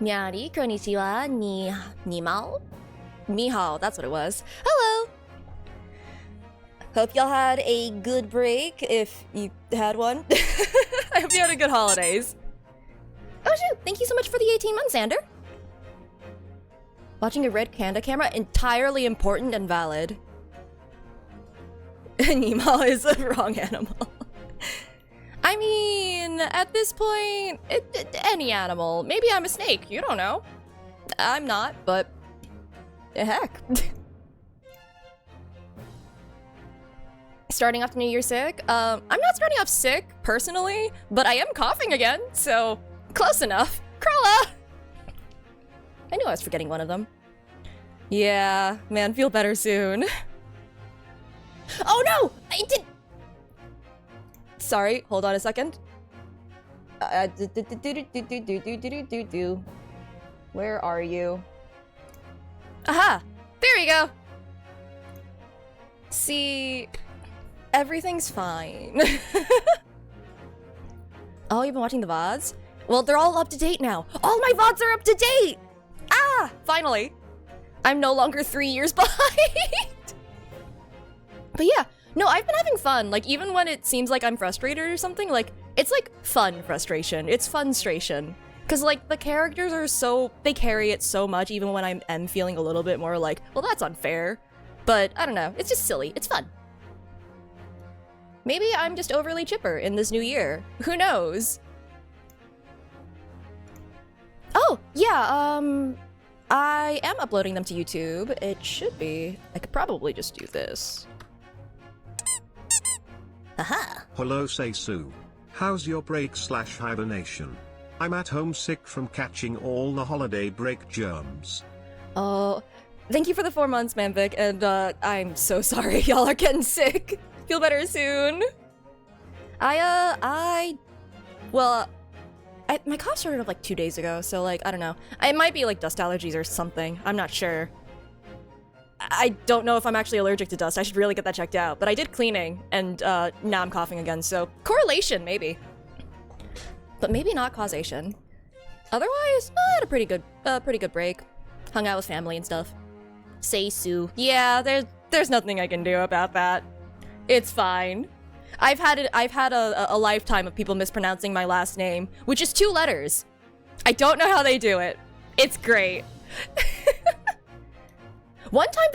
Nyari, konnichiwa, ni mao? Ni hao, that's what it was. Hello! Hope y'all had a good break, if you had one. I hope you had a good holidays. Oh shoot, thank you so much for the 18 months, Xander. Watching a red panda camera, entirely important and valid. Nima is a wrong animal. I mean, at this point, any animal. Maybe I'm a snake, you don't know. I'm not, but heck. Starting off the new year sick? I'm not starting off sick, personally, but I am coughing again, so close enough. Krella! I knew I was forgetting one of them. Yeah, man, feel better soon. Oh no! I did... Sorry, hold on a second. Where are you? Aha! There we go! See... Everything's fine. Oh, you've been watching the VODs? Well, they're all up to date now. All my VODs are up to date! Ah! Finally. I'm no longer 3 years behind. But yeah, no, I've been having fun. Like, even when it seems like I'm frustrated or something, like, it's like fun frustration. It's funstration. Because, like, the characters are so... They carry it so much, even when I am feeling a little bit more like, well, that's unfair. But, I don't know. It's just silly. It's fun. Maybe I'm just overly chipper in this new year. Who knows? Oh, yeah, I am uploading them to YouTube. It should be. I could probably just do this. Aha! Hello, Sei Sou. How's your break/hibernation? I'm at home sick from catching all the holiday break germs. Oh, thank you for the 4 months, Manvic, and I'm so sorry y'all are getting sick. Feel better soon. My cough started up like 2 days ago, so like, I don't know. It might be like dust allergies or something. I'm not sure. I don't know if I'm actually allergic to dust. I should really get that checked out. But I did cleaning, and now I'm coughing again, so correlation, maybe. But maybe not causation. Otherwise, I had a pretty good break. Hung out with family and stuff. Sei Sou. Yeah, there's nothing I can do about that. It's fine. I've had a lifetime of people mispronouncing my last name, which is 2 letters. I don't know how they do it. It's great. One time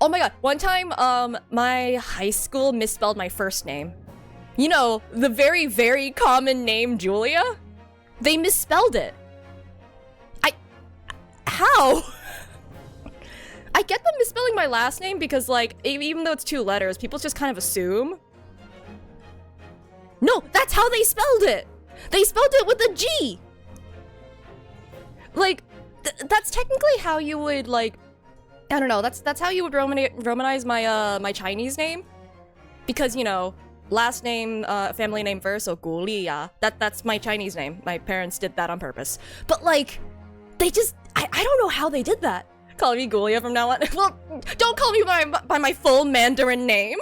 oh my god, one time my high school misspelled my first name. You know, the very, very common name Julia? They misspelled it. How? I get them misspelling my last name because, like, even though it's 2 letters, people just kind of assume. No, that's how they spelled it! They spelled it with a G! Like, that's technically how you would, like... I don't know, that's how you would Romanize my, my Chinese name. Because, you know, last name, family name first, so Gu Li Ya. That's my Chinese name. My parents did that on purpose. But, like, they just... I don't know how they did that. Call me Gulia from now on. Well, don't call me by my full Mandarin name.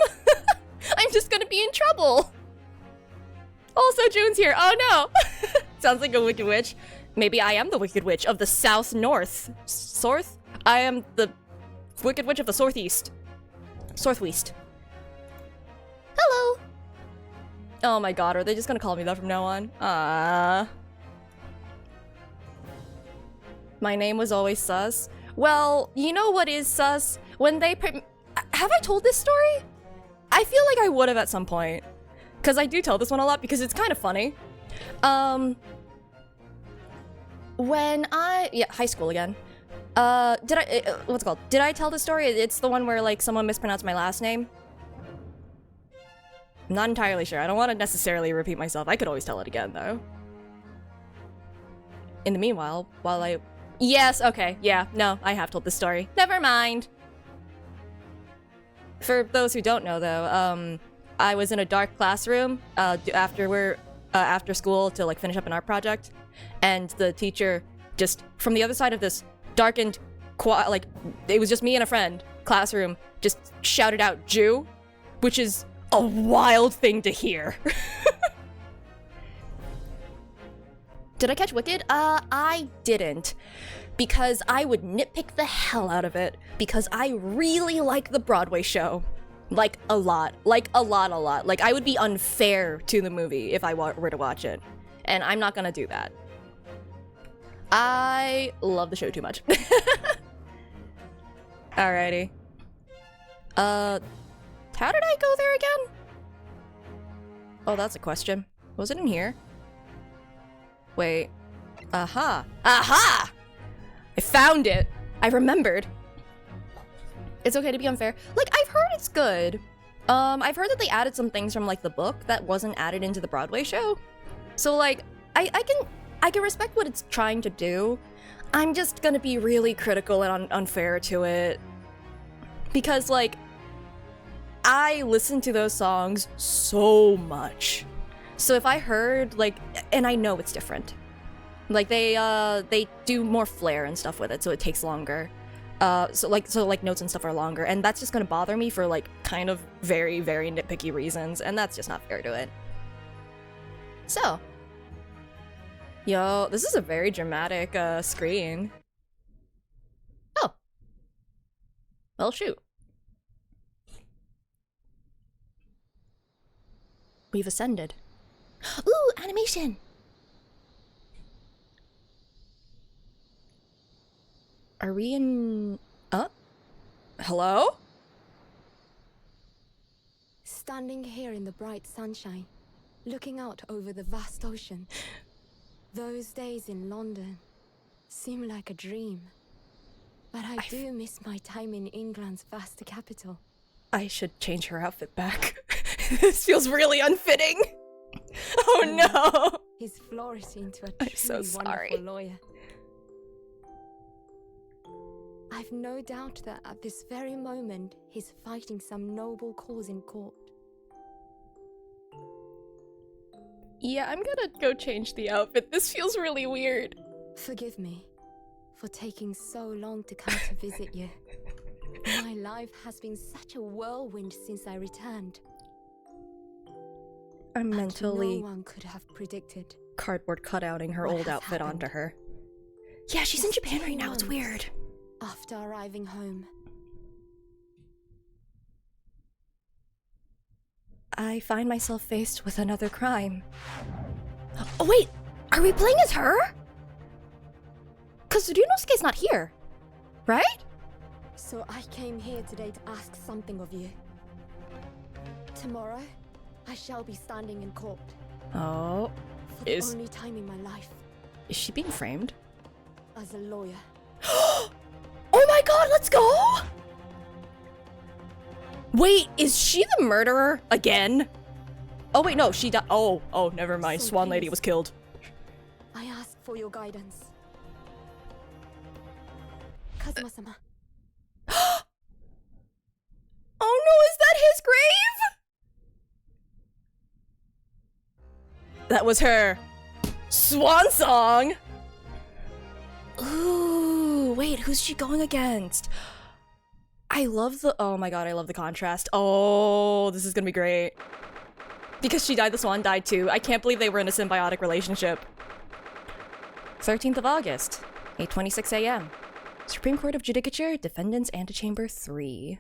I'm just gonna be in trouble. Also, June's here. Oh no. Sounds like a wicked witch. Maybe I am the wicked witch of the south north. Sorth? I am the wicked witch of the southeast. Southwest. Hello. Oh my god, are they just gonna call me that from now on? My name was always sus. Well, you know what is sus? When they have I told this story? I feel like I would have at some point. Because I do tell this one a lot because it's kind of funny. When high school again. What's it called? Did I tell this story? It's the one where, like, someone mispronounced my last name. I'm not entirely sure. I don't want to necessarily repeat myself. I could always tell it again, though. In the meanwhile, while I... Yes, okay, yeah, no, I have told this story. Never mind. For those who don't know, though, I was in a dark classroom after school to, like, finish up an art project, and the teacher just, from the other side of this darkened, like, it was just me and a friend, classroom, just shouted out, Jew, which is a wild thing to hear. Did I catch Wicked? I didn't. Because I would nitpick the hell out of it. Because I really like the Broadway show. Like, a lot. Like, a lot. Like, I would be unfair to the movie if I were to watch it. And I'm not gonna do that. I love the show too much. Alrighty. How did I go there again? Oh, that's a question. Was it in here? Wait. Aha! Aha! I found it! I remembered. It's okay to be unfair. Like, I've heard it's good. I've heard that they added some things from, like, the book that wasn't added into the Broadway show. So, like, I can respect what it's trying to do. I'm just gonna be really critical and unfair to it. Because, like, I listen to those songs so much. So if I heard, like, and I know it's different. Like, they do more flair and stuff with it, so it takes longer. So notes and stuff are longer, and that's just gonna bother me for, like, kind of very, very nitpicky reasons, and that's just not fair to it. So. Yo, this is a very dramatic, screen. Oh. Well, shoot. We've ascended. Ooh, animation! Are we in... Hello? Standing here in the bright sunshine, looking out over the vast ocean. Those days in London seem like a dream. But I do miss my time in England's vast capital. I should change her outfit back. This feels really unfitting. Oh no! He's flourished into a truly wonderful lawyer. I've no doubt that at this very moment, he's fighting some noble cause in court. Yeah, I'm gonna go change the outfit. This feels really weird. Forgive me for taking so long to come to visit you. My life has been such a whirlwind since I returned. I'm mentally no one could have predicted cardboard cutouting her old outfit onto her. Yeah, she's in Japan right now. It's weird. After arriving home, I find myself faced with another crime. Oh wait, are we playing as her? Cause Ryunosuke's not here, right? So I came here today to ask something of you. Tomorrow, I shall be standing in court. Oh, for the only time in my life. Is she being framed? As a lawyer. Oh my god, let's go! Wait, is she the murderer again? Oh wait, no, she died. Oh, never mind. So Swan please, Lady was killed. I ask for your guidance. Kazuma-sama. Oh no, is that his grave? That was her swan song. Ooh, wait, who's she going against? I love the, oh my god, I love the contrast. Oh, this is gonna be great. Because she died, the swan died too. I can't believe they were in a symbiotic relationship. 13th of August, 8:26 a.m. Supreme Court of Judicature, Defendants Antechamber 3.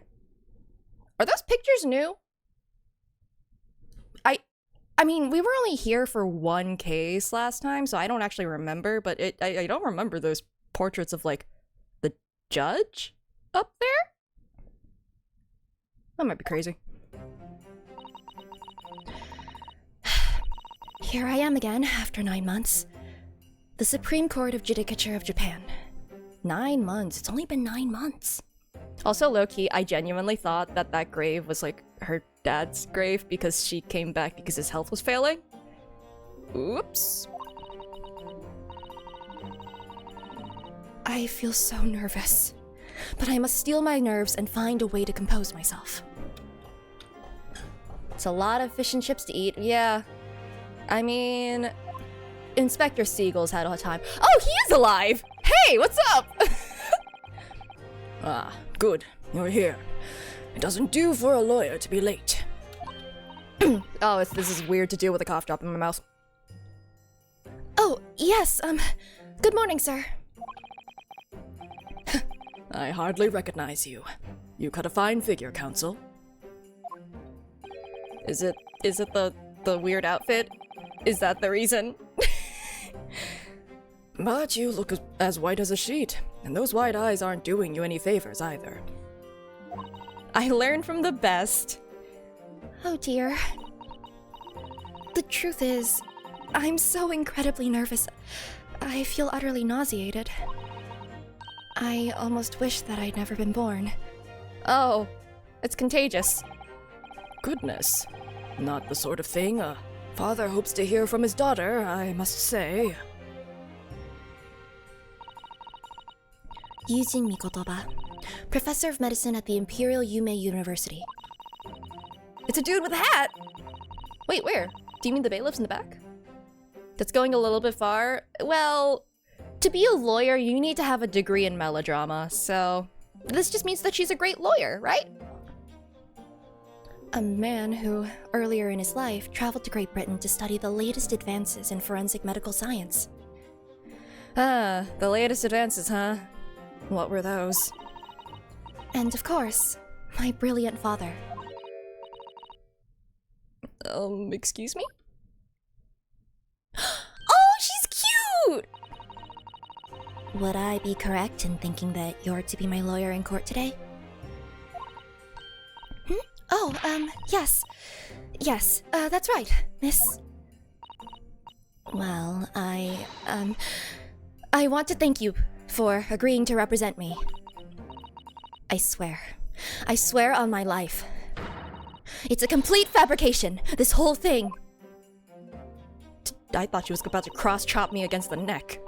Are those pictures new? I mean, we were only here for one case last time, so I don't actually remember, but I don't remember those portraits of, like, the judge up there? That might be crazy. Here I am again, after 9 months. The Supreme Court of Judicature of Japan. 9 months. It's only been 9 months. Also, low-key, I genuinely thought that that grave was, like, her dad's grave because she came back because his health was failing. Oops. I feel so nervous. But I must steel my nerves and find a way to compose myself. It's a lot of fish and chips to eat. Yeah. I mean... Inspector Siegel's had a time. Oh, he is alive! Hey, what's up? Ah, good. You're here. It doesn't do for a lawyer to be late. Oh, this is weird to deal with a cough drop in my mouth. Oh, yes, good morning, sir. I hardly recognize you. You cut a fine figure, Counsel. Is it the weird outfit? Is that the reason? But you look as white as a sheet, and those white eyes aren't doing you any favors either. I learned from the best. Oh dear. The truth is, I'm so incredibly nervous. I feel utterly nauseated. I almost wish that I'd never been born. Oh, it's contagious. Goodness. Not the sort of thing a father hopes to hear from his daughter, I must say. Yujin Mikotoba, professor of medicine at the Imperial Yume University. It's a dude with a hat! Wait, where? Do you mean the bailiff's in the back? That's going a little bit far. Well, to be a lawyer, you need to have a degree in melodrama, so this just means that she's a great lawyer, right? A man who, earlier in his life, traveled to Great Britain to study the latest advances in forensic medical science. Ah, the latest advances, huh? What were those? And of course, my brilliant father. Excuse me? Oh, she's cute! Would I be correct in thinking that you're to be my lawyer in court today? Oh, yes. Yes, that's right, miss. Well, I want to thank you for agreeing to represent me. I swear on my life. It's a complete fabrication, this whole thing. I thought she was about to cross-chop me against the neck.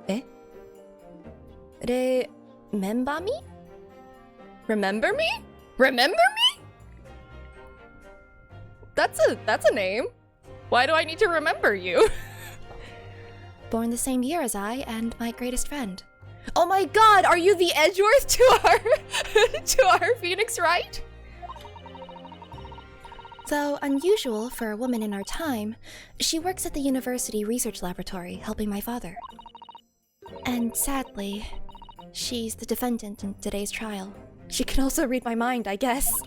Eh? Remember me? Remember me? Remember me? That's a name. Why do I need to remember you? Born the same year as I and my greatest friend. Oh my god, are you the Edgeworth to our to our Phoenix Wright? Though unusual for a woman in our time, she works at the university research laboratory helping my father. And sadly, she's the defendant in today's trial. She can also read my mind, I guess.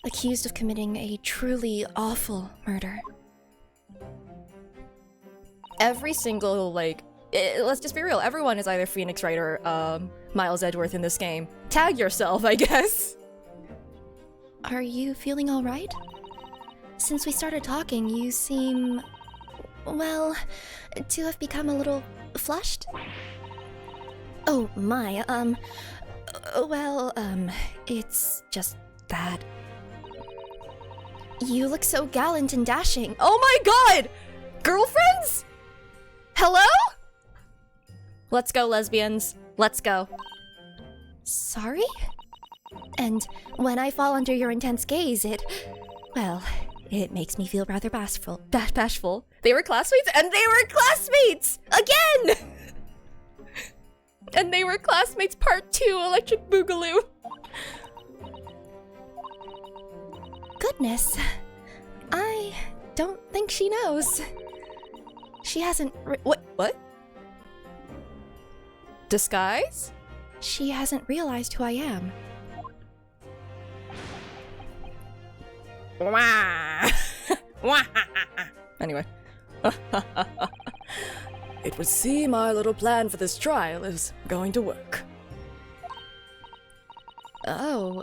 Accused of committing a truly awful murder. Every single, let's just be real, everyone is either Phoenix Wright or Miles Edgeworth in this game. Tag yourself, I guess. Are you feeling alright? Since we started talking, you seem, well, to have become a little flushed? Oh my, it's just that. You look so gallant and dashing. Oh my god! Girlfriends? Hello? Let's go, lesbians. Let's go. Sorry? And when I fall under your intense gaze, it makes me feel rather bashful. Bashful? They were classmates? And they were classmates! Again! And they were classmates part 2, Electric Boogaloo. Goodness. I don't think she knows. She hasn't What? Disguise? She hasn't realized who I am. Anyway. It would seem our little plan for this trial is going to work. Oh,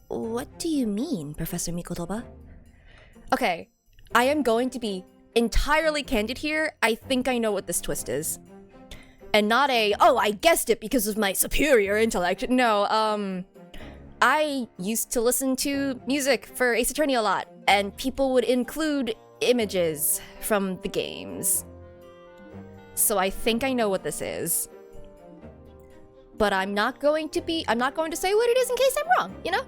what do you mean, Professor Mikotoba? Okay, I am going to be entirely candid here. I think I know what this twist is. And not I guessed it because of my superior intellect. No, I used to listen to music for Ace Attorney a lot, and people would include images from the games. So I think I know what this is. But I'm not going to say what it is in case I'm wrong, you know?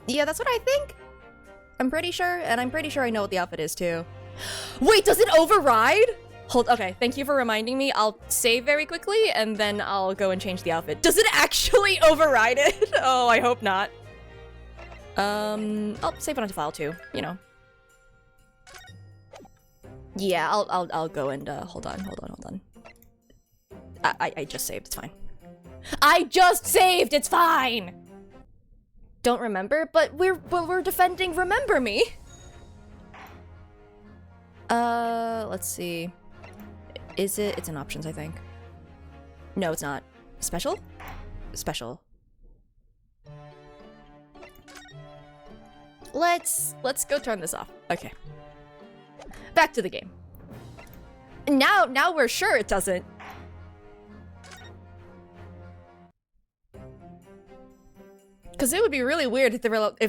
Yeah, that's what I think. I'm pretty sure, and I'm pretty sure I know what the outfit is too. Wait, does it override? Okay, thank you for reminding me. I'll save very quickly, and then I'll go and change the outfit. Does it actually override it? Oh, I hope not. I'll save it onto file too, you know. Yeah, I'll go and hold on. I just saved. It's fine. I just saved. It's fine. Don't remember, but we're defending. Remember me. Let's see. Is it? It's in options, I think. No, it's not. Special? Special. Let's go turn this off. Okay. Back to the game. Now we're sure it doesn't. Because it would be really weird if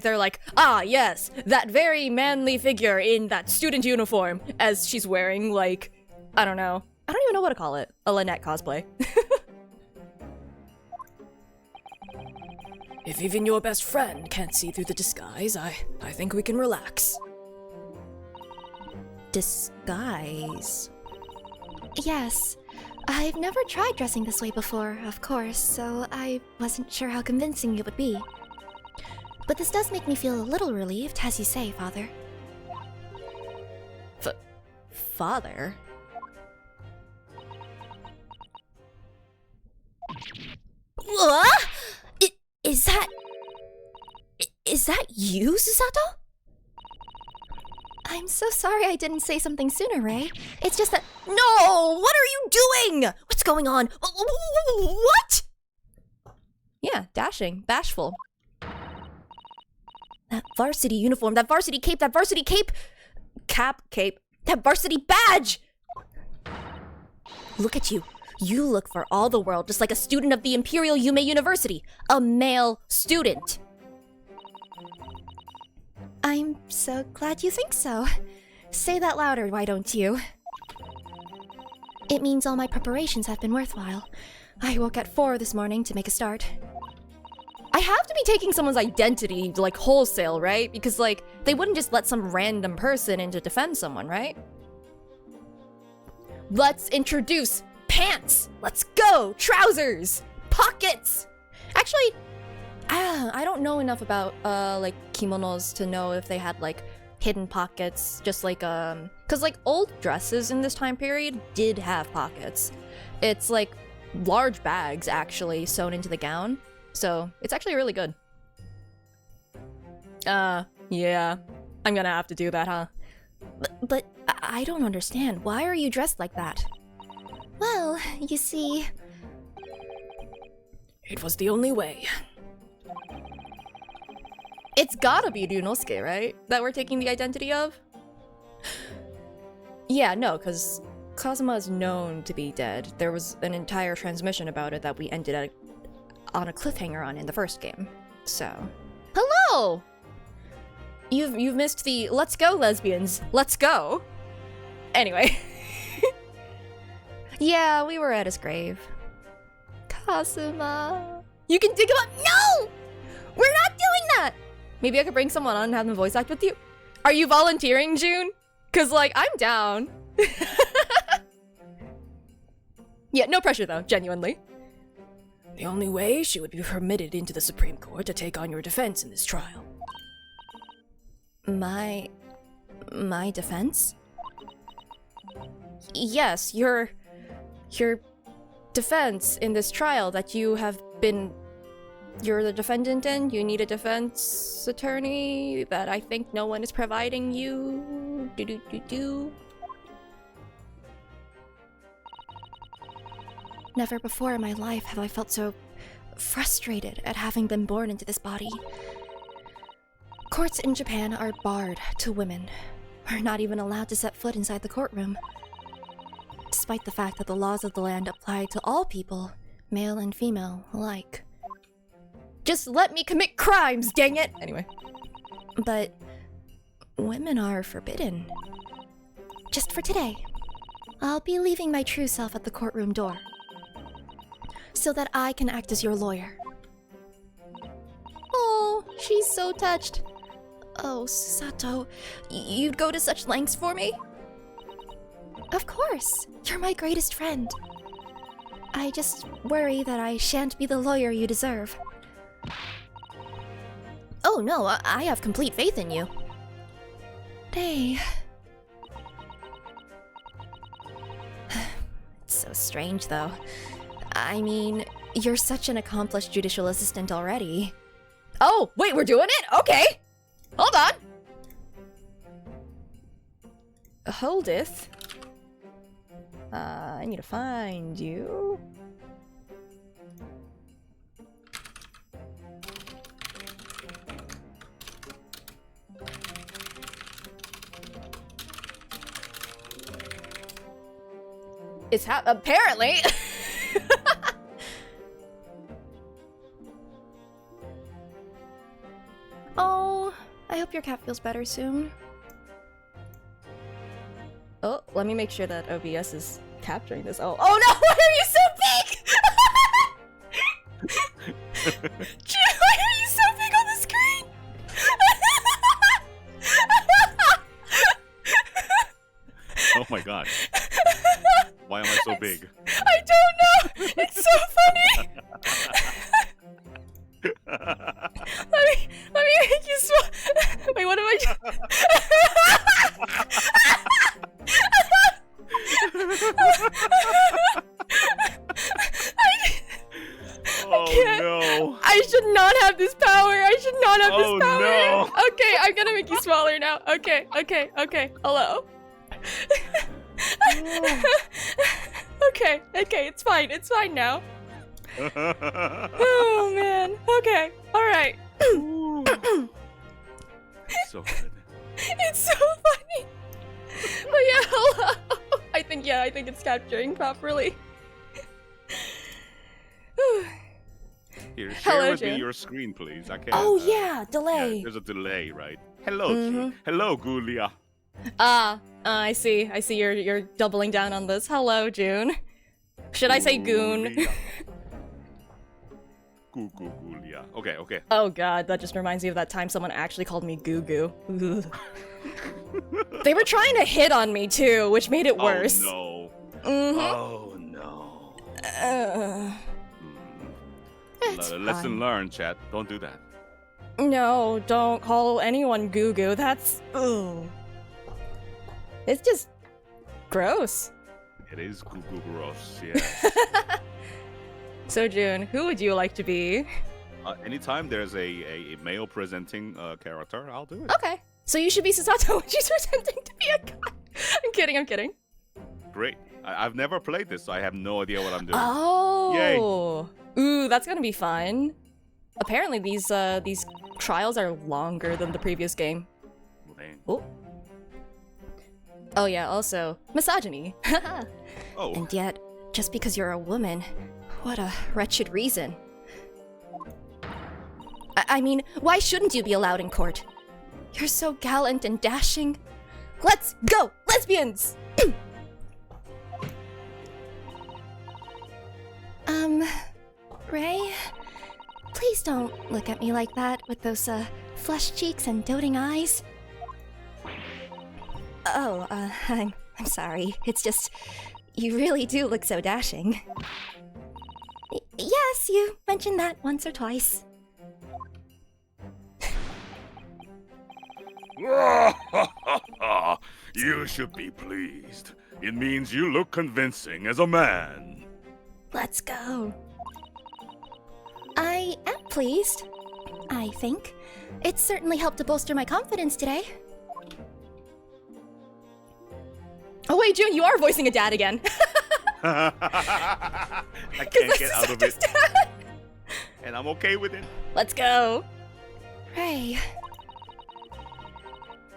they're like, ah, yes, that very manly figure in that student uniform, as she's wearing, like, I don't know. I don't even know what to call it. A Lynette cosplay. If even your best friend can't see through the disguise, I think we can relax. Disguise? Yes. I've never tried dressing this way before, of course, so I wasn't sure how convincing it would be. But this does make me feel a little relieved, as you say, Father. Father? What? Is that you, Susato? I'm so sorry I didn't say something sooner, Ray. It's just that— No! What are you doing? What's going on? What? Yeah, dashing, bashful. That varsity uniform, that varsity cape, that varsity badge! Look at you. You look for all the world just like a student of the Imperial Yume University. A male student. I'm so glad you think so. Say that louder, why don't you? It means all my preparations have been worthwhile. I woke at 4 this morning to make a start. I have to be taking someone's identity, like, wholesale, right? Because, like, they wouldn't just let some random person in to defend someone, right? Let's introduce pants! Let's go! Trousers! Pockets! Actually, I don't know enough about, like, kimonos to know if they had, like, hidden pockets. Just like, because, like, old dresses in this time period did have pockets. It's, like, large bags, actually, sewn into the gown. So, it's actually really good. Yeah. I'm gonna have to do that, huh? But I don't understand. Why are you dressed like that? Well, you see... It was the only way. It's gotta be Ryunosuke, right? That we're taking the identity of? Yeah, no, because Kazuma is known to be dead. There was an entire transmission about it that we ended on a cliffhanger on in the first game. So, hello! You've missed the let's go lesbians, let's go. Anyway. Yeah, we were at his grave. Kazuma. You can dig him up. No! We're not doing that! Maybe I could bring someone on and have them voice act with you. Are you volunteering, June? Cause like, I'm down. Yeah, no pressure though, genuinely. The only way she would be permitted into the Supreme Court to take on your defense in this trial. My defense? Yes, your defense in this trial that you have been... You're the defendant in? You need a defense attorney that I think no one is providing you. Never before in my life have I felt so frustrated at having been born into this body. Courts in Japan are barred to women. We're not even allowed to set foot inside the courtroom. Despite the fact that the laws of the land apply to all people, male and female alike. Just let me commit crimes, dang it! Anyway. But women are forbidden. Just for today. I'll be leaving my true self at the courtroom door. So that I can act as your lawyer. Oh, she's so touched. Oh, Susato, you'd go to such lengths for me? Of course, you're my greatest friend. I just worry that I shan't be the lawyer you deserve. Oh no, I have complete faith in you. Hey. So strange, though. I mean, you're such an accomplished judicial assistant already. Oh, wait, we're doing it? Okay. Hold on. Holdeth. I need to find you. It's apparently. Oh, I hope your cat feels better soon. Oh, let me make sure that OBS is capturing this. Oh, oh no! Why are you so big? June, why are you so big on the screen? Oh my god. Why am I so big? I don't know. It's so funny. let me make you smile. Wait, what am I doing? Oh no. I should not have this power. I should not have Oh, this power. no. Okay, I'm gonna make you smaller now. Okay. Hello. Okay, it's fine. It's fine now. Oh man. Okay. All right. So good. It's so funny. But yeah, hello. I think it's capturing properly. Here, share Hello, with me June. your screen, please. I can't. Oh yeah, delay. There's a delay, right? Hello, June. Hello, Gulia. I see. You're doubling down on this. Hello, June. Should I say goon? Gulia. Okay. Oh god, that just reminds me of that time someone actually called me Goo Goo. They were trying to hit on me too, which made it worse. Oh no. Mm-hmm. Oh no. It's Lesson learned, chat. Don't do that. No, don't call anyone Goo Goo. That's ugh. It's just gross. It is Google gross, yes. So June, who would you like to be? Anytime there's a male presenting character, I'll do it. Okay. So you should be Susato when she's pretending to be a guy. I'm kidding. Great. I've never played this, so I have no idea what I'm doing. Oh. Yay. Ooh, that's gonna be fun. Apparently these trials are longer than the previous game. Dang. Oh yeah, also, misogyny. Oh. And yet, just because you're a woman, what a wretched reason. I mean, why shouldn't you be allowed in court? You're so gallant and dashing. Let's go, lesbians! Ray? Please don't look at me like that with those, flushed cheeks and doting eyes. Oh, I'm sorry. It's just, you really do look so dashing. Yes, you mentioned that once or twice. You should be pleased. It means you look convincing as a man. Let's go. I am pleased, I think. It certainly helped to bolster my confidence today. Oh wait, June, you are voicing a dad again. I can't get out of it. Dad. And I'm okay with it. Let's go. Ray.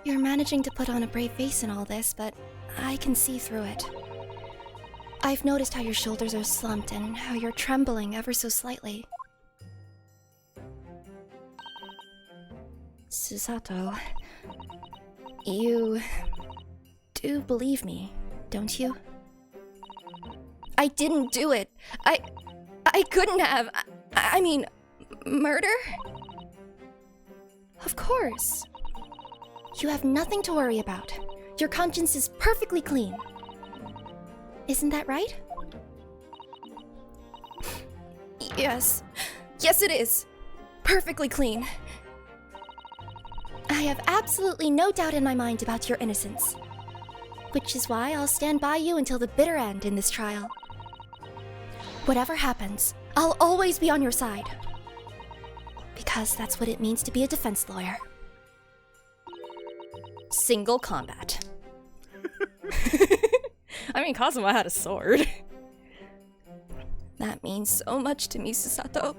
You're managing to put on a brave face in all this, but I can see through it. I've noticed how your shoulders are slumped and how you're trembling ever so slightly. Susato, you do believe me, don't you? I didn't do it. I couldn't have. I mean, murder? Of course. You have nothing to worry about. Your conscience is perfectly clean. Isn't that right? Yes. Yes, it is. Perfectly clean. I have absolutely no doubt in my mind about your innocence. Which is why I'll stand by you until the bitter end in this trial. Whatever happens, I'll always be on your side. Because that's what it means to be a defense lawyer. Single combat. I mean, Kazuma had a sword. That means so much to me, Susato.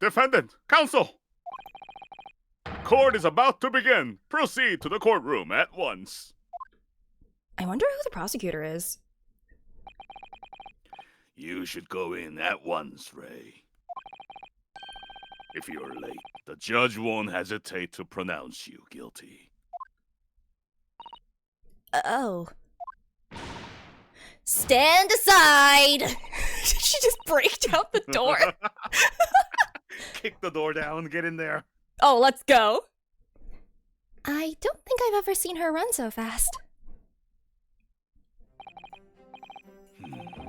Defendant, counsel! Court is about to begin. Proceed to the courtroom at once. I wonder who the prosecutor is. You should go in at once, Ray. If you're late, the judge won't hesitate to pronounce you guilty. Oh. Stand aside! She just break out the door. Kick the door down, get in there. Oh, let's go. I don't think I've ever seen her run so fast.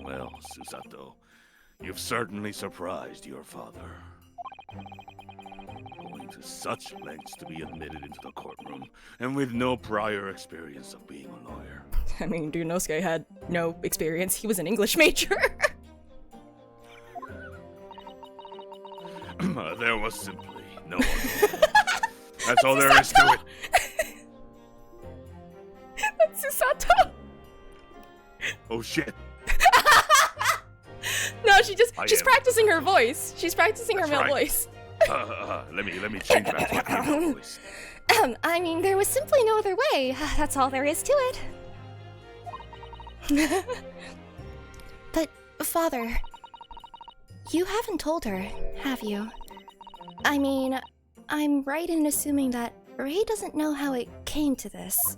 Well, Susato, you've certainly surprised your father. Going to such lengths to be admitted into the courtroom, and with no prior experience of being a lawyer. I mean, Ryunosuke had no experience. He was an English major. There was simply no other way. That's all there is to it. That's Susato. Oh shit. No, she's practicing her voice. She's practicing her male right. voice. Let me change back to my female voice. I mean, there was simply no other way. That's all there is to it. But, Father, you haven't told her, have you? I mean, I'm right in assuming that Ray doesn't know how it came to this.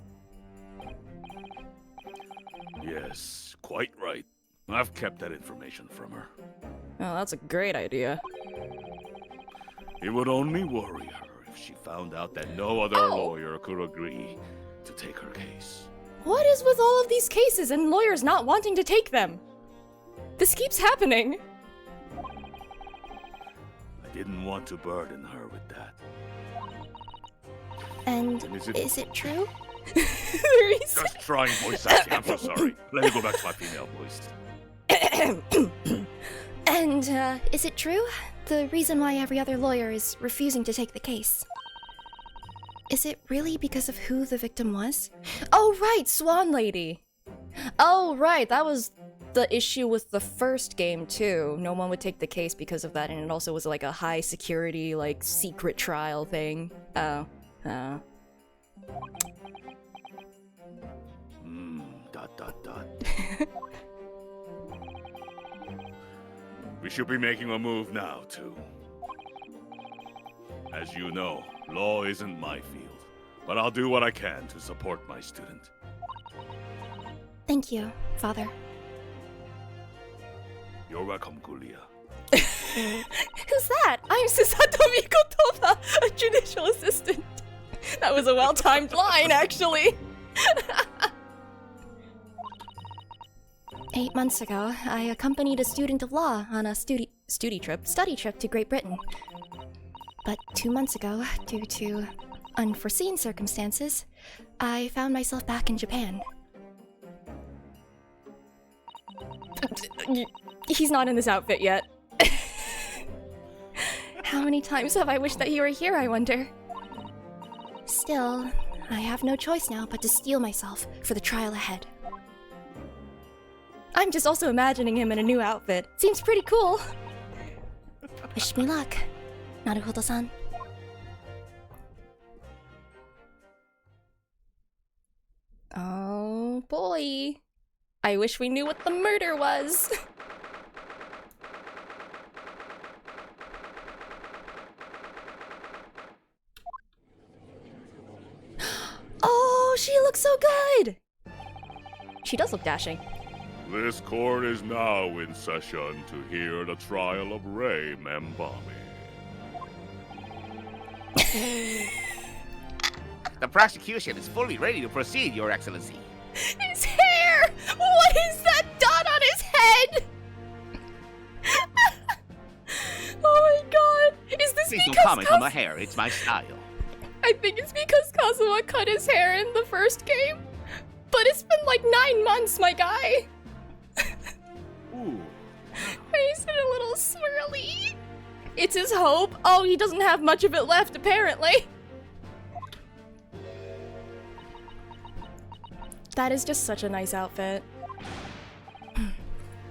Yes, quite right. I've kept that information from her. Oh, that's a great idea. It would only worry her if she found out that no other lawyer could agree to take her case. What is with all of these cases and lawyers not wanting to take them? This keeps happening. I didn't want to burden her with that. And And is it true? Just trying voice acting, I'm so sorry. Let me go back to my female voice. And, is it true? The reason why every other lawyer is refusing to take the case. Is it really because of who the victim was? Oh, right, Swan Lady. Oh, right, that was the issue with the first game, too. No one would take the case because of that, and it also was like a high security, like, secret trial thing. Oh. Dot. We should be making a move now, too. As you know, law isn't my field, but I'll do what I can to support my student. Thank you, Father. You're welcome, Gulia. Who's that? I'm Susato Mikotoba, a judicial assistant. That was a well-timed line, actually. 8 months ago, I accompanied a student of law on a study trip to Great Britain. But 2 months ago, due to unforeseen circumstances, I found myself back in Japan. He's not in this outfit yet. How many times have I wished that he were here, I wonder? Still, I have no choice now but to steel myself for the trial ahead. I'm just also imagining him in a new outfit. Seems pretty cool. Wish me luck, Naruhodo-san. Oh boy. I wish we knew what the murder was. Oh, she looks so good! She does look dashing. This court is now in session to hear the trial of Ray Membami. The prosecution is fully ready to proceed, Your Excellency. His hair! What is that dot on his head? Oh my god! Is this Please don't because comment on my hair, it's my style. I think it's because Kazuma cut his hair in the first game. But it's been like 9 months, my guy. Ooh. He's a little swirly. It's his hope. Oh, he doesn't have much of it left, apparently. That is just such a nice outfit.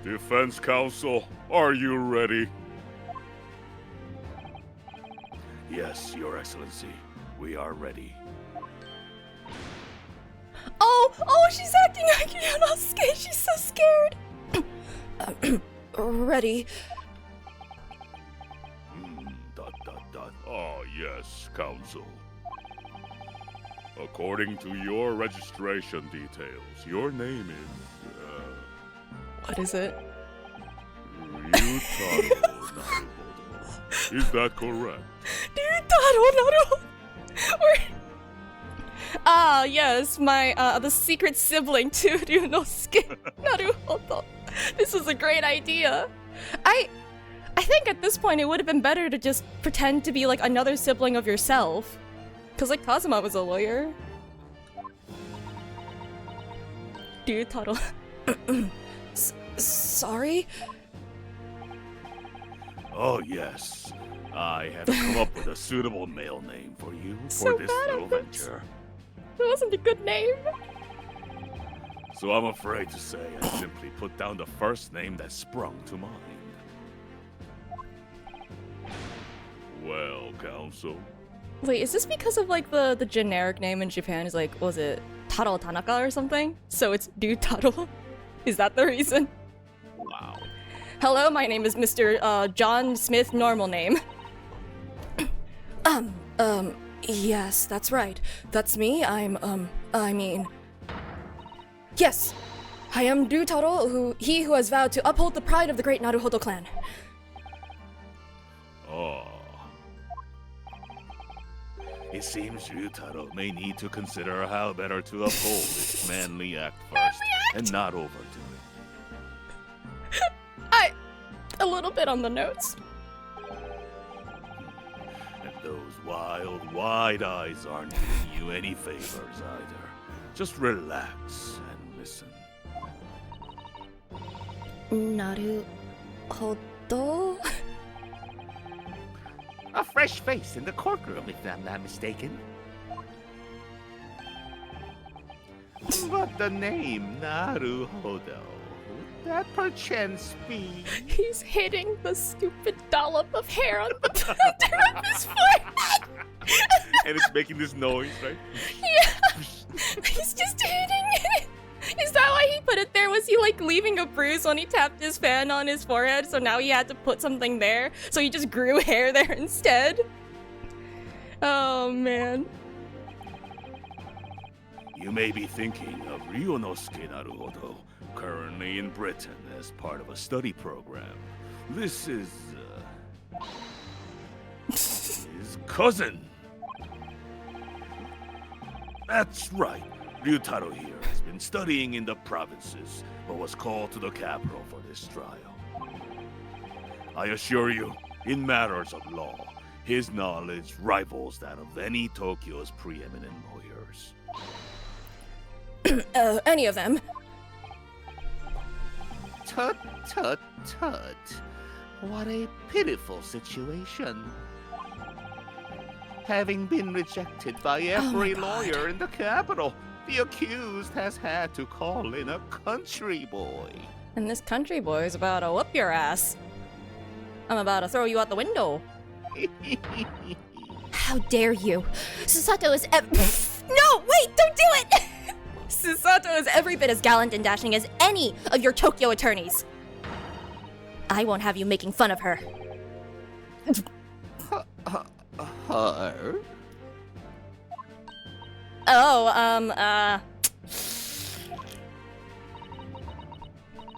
Defense Counsel, are you ready? Yes, Your Excellency. We are ready. Oh, she's acting like you're not scared. She's so scared. Ready. Oh, yes, Counsel. According to your registration details, your name is, What is it? Ryutaro Naruhodo. Is that correct? Ah, yes, my, the secret sibling to Ryunosuke. Naruhodo. This is a great idea. I think at this point it would have been better to just pretend to be like another sibling of yourself. Cause like Kazuma was a lawyer. Ryutaro. Sorry? Oh, yes. I have come up with a suitable male name for you So for this bad at little this. venture. It wasn't a good name. So I'm afraid to say I simply put down the first name that sprung to mind. Well, Counsel. Wait, is this because of like the generic name in Japan is like, was it Taro Tanaka or something? So it's Ryutaro? Is that the reason? Wow. Hello, my name is Mr. John Smith, normal name. Yes, that's right. That's me. Yes! I am Ryutaro, he who has vowed to uphold the pride of the great Naruhodo clan. Oh. It seems Ryutaro may need to consider how better to uphold its manly act first and not overdo it. A little bit on the notes. And those wild, wide eyes aren't doing you any favors either. Just relax and listen. Naruhodo? A fresh face in the courtroom, if I'm not mistaken. But the name Naruhodo, would that perchance be? He's hitting the stupid dollop of hair on the center of his forehead. And it's making this noise, right? Yeah, he's just hitting it. Is that why he put it there? Was he like leaving a bruise when he tapped his fan on his forehead? So now he had to put something there. So he just grew hair there instead. Oh man. You may be thinking of Ryunosuke Naruhodo, currently in Britain as part of a study program. This is his cousin. That's right. Ryutaro here has been studying in the provinces, but was called to the capital for this trial. I assure you, in matters of law, his knowledge rivals that of any Tokyo's preeminent lawyers. Any of them. Tut, tut, tut. What a pitiful situation. Having been rejected by every lawyer in the capital, the accused has had to call in a country boy. And this country boy is about to whoop your ass. I'm about to throw you out the window. How dare you? Susato is No, wait, don't do it! Susato is every bit as gallant and dashing as any of your Tokyo attorneys. I won't have you making fun of her. Her? Oh,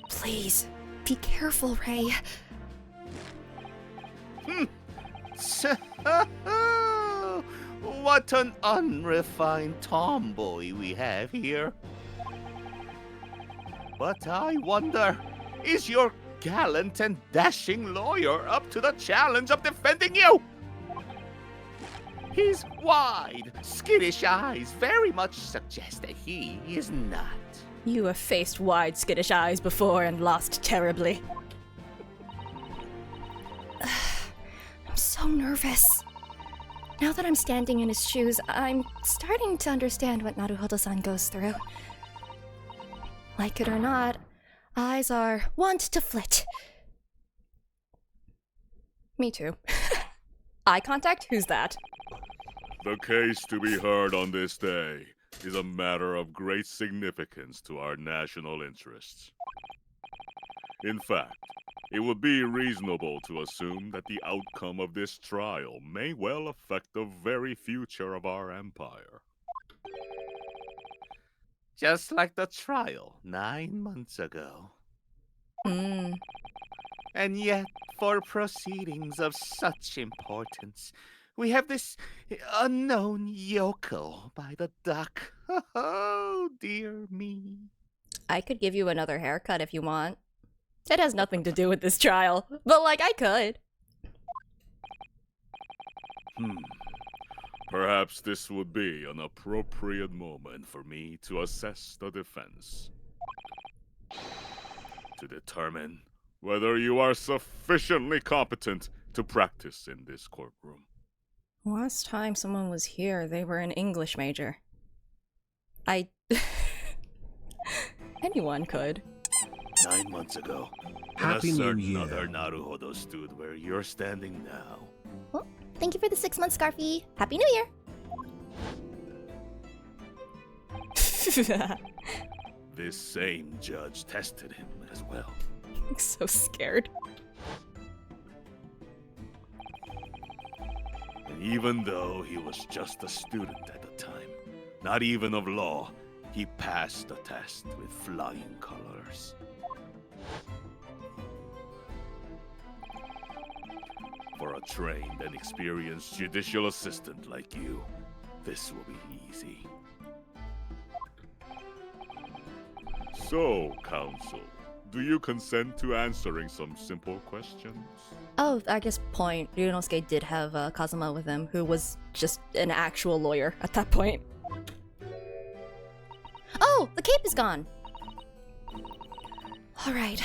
Please, be careful, Ray. What an unrefined tomboy we have here. But I wonder, is your gallant and dashing lawyer up to the challenge of defending you? His wide, skittish eyes very much suggest that he is not. You have faced wide, skittish eyes before and lost terribly. I'm so nervous. Now that I'm standing in his shoes, I'm starting to understand what Naruhodo-san goes through. Like it or not, eyes are wont to flit. Me too. Eye contact? Who's that? The case to be heard on this day is a matter of great significance to our national interests. In fact, it would be reasonable to assume that the outcome of this trial may well affect the very future of our empire. Just like the trial 9 months ago. And yet, for proceedings of such importance, we have this unknown yokel by the dock. Oh, dear me. I could give you another haircut if you want. It has nothing to do with this trial, but like, I could. Perhaps this would be an appropriate moment for me to assess the defense. To determine whether you are sufficiently competent to practice in this courtroom. Last time someone was here, they were an English major. Anyone could. 9 months ago, Happy and a New certain Year. other Naruhodo stood where you're standing now. Well, thank you for the 6-month Scarfy. Happy New Year! This same judge tested him as well. I'm so scared. And even though he was just a student at the time, not even of law, he passed the test with flying colors. For a trained and experienced judicial assistant like you, this will be easy. So, counsel, do you consent to answering some simple questions? Oh, I guess point. Ryunosuke did have Kazuma with him, who was just an actual lawyer at that point. Oh, the cape is gone! Alright,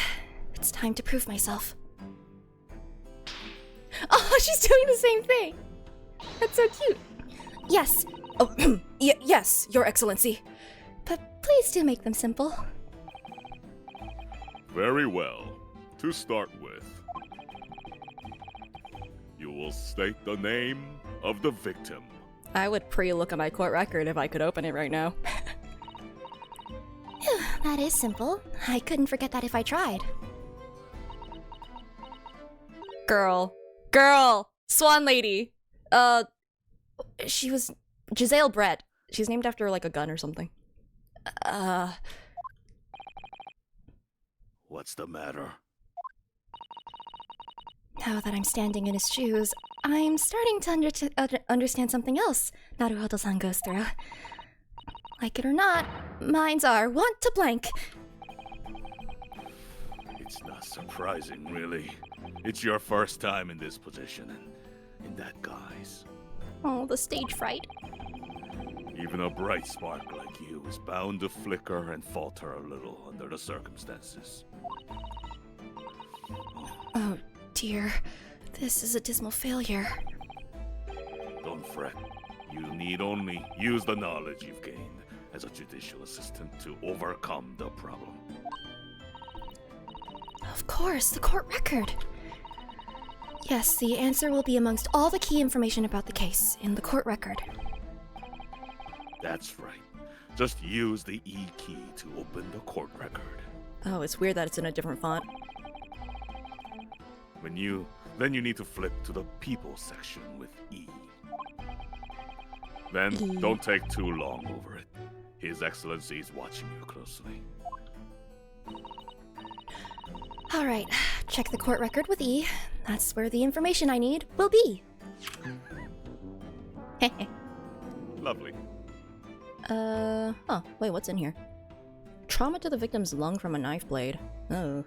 it's time to prove myself. Oh, she's doing the same thing! That's so cute! Yes! Oh, yes, Your Excellency. But please do make them simple. Very well. To start with, you will state the name of the victim. I would pre-look at my court record if I could open it right now. That is simple. I couldn't forget that if I tried. Girl. Swan lady. She was Giselle Brett. She's named after like a gun or something. What's the matter? Now that I'm standing in his shoes, I'm starting to understand something else Naruhodo-san goes through. Like it or not, minds are wont to blank. It's not surprising, really. It's your first time in this position, and in that guise. Oh, the stage fright. Even a bright spark like you is bound to flicker and falter a little under the circumstances. Oh dear, this is a dismal failure. Don't fret. You need only use the knowledge you've gained as a judicial assistant to overcome the problem. Of course, the court record. Yes, the answer will be amongst all the key information about the case in the court record. That's right. Just use the E key to open the court record. Oh, it's weird that it's in a different font. Then you need to flip to the people section with E. Then don't take too long over it. His Excellency is watching you closely. Alright, check the court record with E. That's where the information I need will be. Lovely. Oh, wait, what's in here? Trauma to the victim's lung from a knife blade. Oh.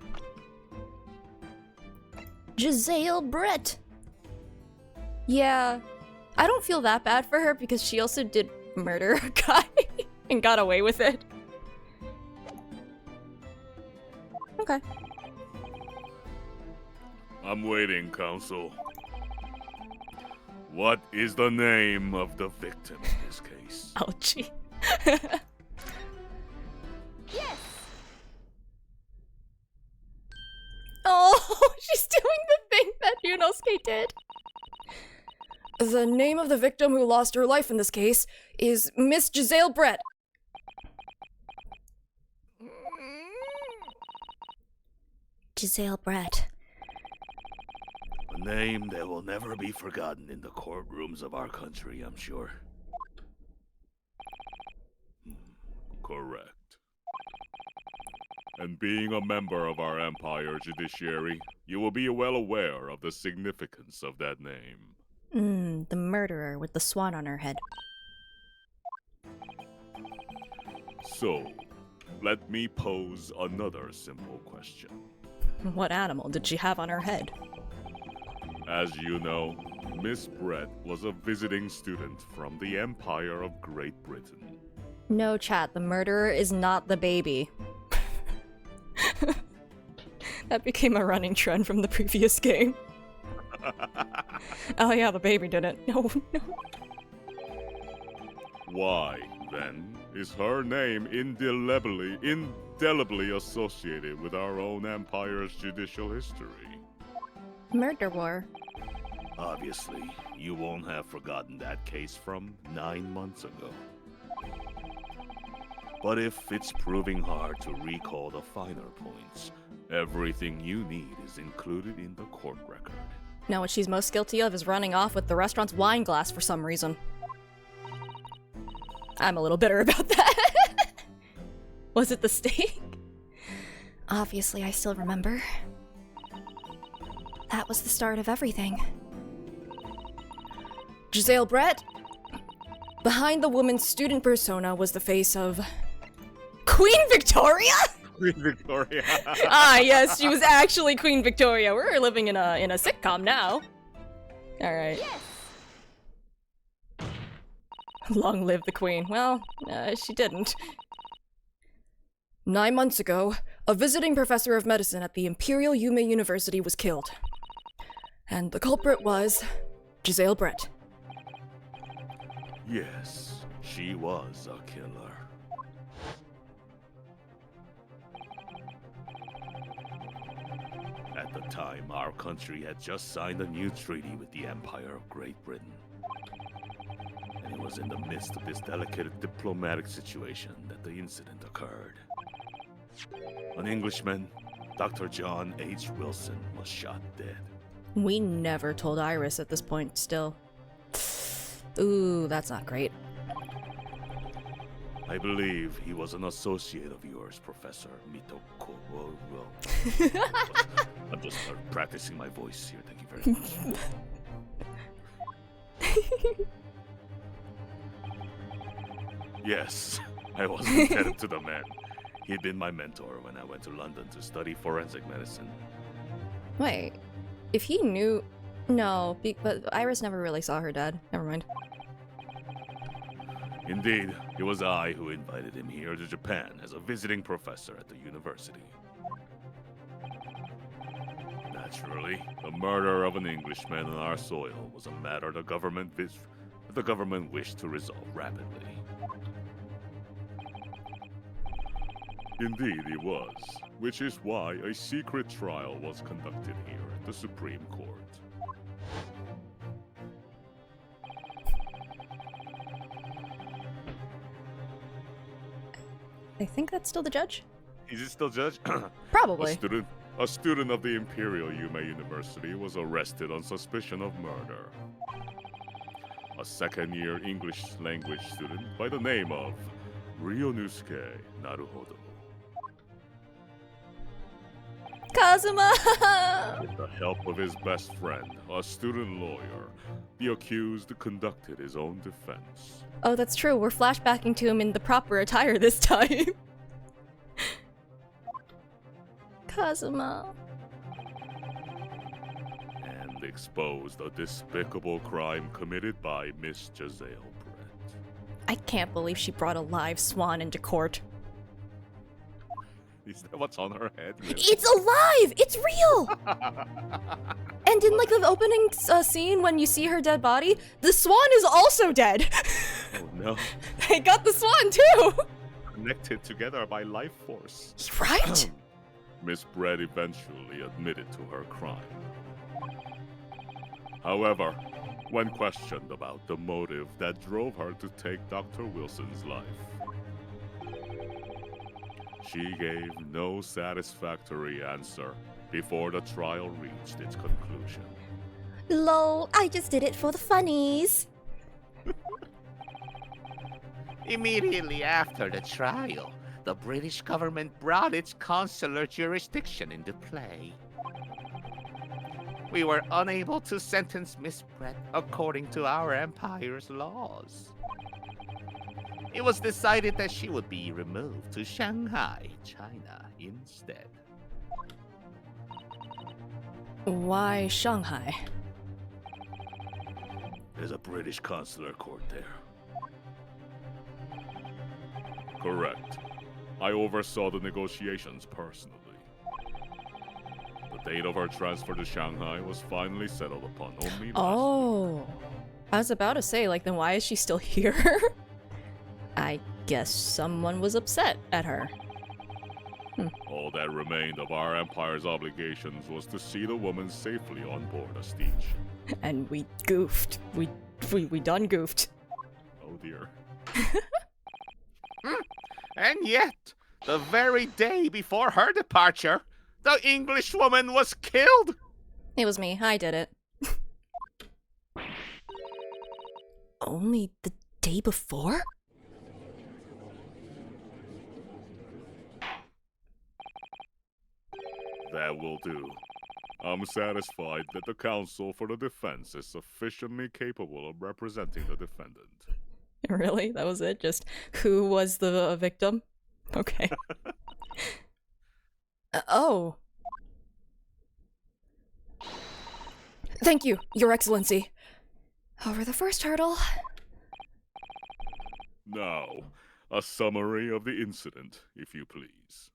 Giselle Brett! Yeah, I don't feel that bad for her because she also did murder a guy and got away with it. Okay. I'm waiting, Counsel. What is the name of the victim in this case? Ouchie. Yes! Oh, she's doing the thing that Yunosuke did. The name of the victim who lost her life in this case is Miss Giselle Brett. Giselle Brett. A name that will never be forgotten in the courtrooms of our country, I'm sure. Correct. And being a member of our Empire Judiciary, you will be well aware of the significance of that name. The murderer with the swan on her head. So, let me pose another simple question. What animal did she have on her head? As you know, Miss Brett was a visiting student from the Empire of Great Britain. No, chat, the murderer is not the baby. That became a running trend from the previous game. Oh yeah, the baby did it. No, no. Why, then, is her name indelibly associated with our own Empire's judicial history? Murder war. Obviously, you won't have forgotten that case from 9 months ago. But if it's proving hard to recall the finer points, everything you need is included in the court record. Now what she's most guilty of is running off with the restaurant's wine glass for some reason. I'm a little bitter about that. Was it the steak? Obviously, I still remember. That was the start of everything. Giselle Brett? Behind the woman's student persona was the face of Queen Victoria? Queen Victoria. Ah, yes, she was actually Queen Victoria. We're living in a sitcom now. All right. Yes! Long live the Queen. Well, she didn't. 9 months ago, a visiting professor of medicine at the Imperial Yume University was killed. And the culprit was Giselle Brett. Yes, she was a killer. At the time, our country had just signed a new treaty with the Empire of Great Britain. And it was in the midst of this delicate diplomatic situation that the incident occurred. An Englishman, Dr. John H. Wilson, was shot dead. We never told Iris at this point, still. Ooh, that's not great. I believe he was an associate of yours, Professor Mitoko. I'm just practicing my voice here, thank you very much. Yes, I was indebted to the man. He'd been my mentor when I went to London to study forensic medicine. Wait, if he knew... No, but Iris never really saw her dad. Never mind. Indeed, it was I who invited him here to Japan as a visiting professor at the university. Naturally, the murder of an Englishman on our soil was a matter the government wished to resolve rapidly. Indeed, it was, which is why a secret trial was conducted here at the Supreme Court. I think that's still the judge? Is it still judge? Probably. A student of the Imperial Yume University was arrested on suspicion of murder. A second-year English language student by the name of Ryunosuke Naruhodo. Kazuma! With the help of his best friend, a student lawyer, the accused conducted his own defense. Oh, that's true. We're flashbacking to him in the proper attire this time. Kazuma. And and exposed a despicable crime committed by Miss Giselle Brett. I can't believe she brought a live swan into court. Is that what's on her head? Really? It's alive! It's real! And in like the opening scene when you see her dead body, the swan is also dead. Oh no. I got the swan too! Connected together by life force. Right? Miss Brett eventually admitted to her crime. However, when questioned about the motive that drove her to take Dr. Wilson's life, she gave no satisfactory answer before the trial reached its conclusion. Lol, I just did it for the funnies. Immediately after the trial, the British government brought its consular jurisdiction into play. We were unable to sentence Miss Brett according to our empire's laws. It was decided that she would be removed to Shanghai, China, instead. Why Shanghai? There's a British consular court there. Correct. I oversaw the negotiations personally. The date of her transfer to Shanghai was finally settled upon only last Oh. I was about to say, like, then why is she still here? I guess someone was upset at her. All that remained of our empire's obligations was to see the woman safely on board a steamship. And we goofed. We done goofed. Oh dear. And yet, the very day before her departure, the Englishwoman was killed! It was me. I did it. Only the day before? That will do. I'm satisfied that the counsel for the defense is sufficiently capable of representing the defendant. Really? That was it? Just who was the victim? Okay. Oh. Thank you, Your Excellency. Over the first hurdle. Now, a summary of the incident, if you please.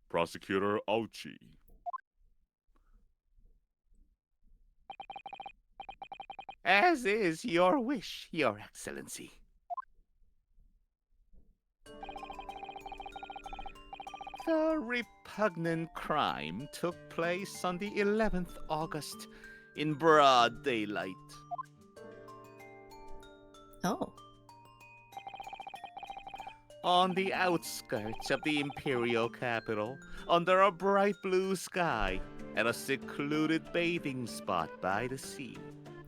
Prosecutor Auchi. As is your wish, Your Excellency. The repugnant crime took place on the 11th August in broad daylight. Oh. On the outskirts of the imperial capital, under a bright blue sky, at a secluded bathing spot by the sea.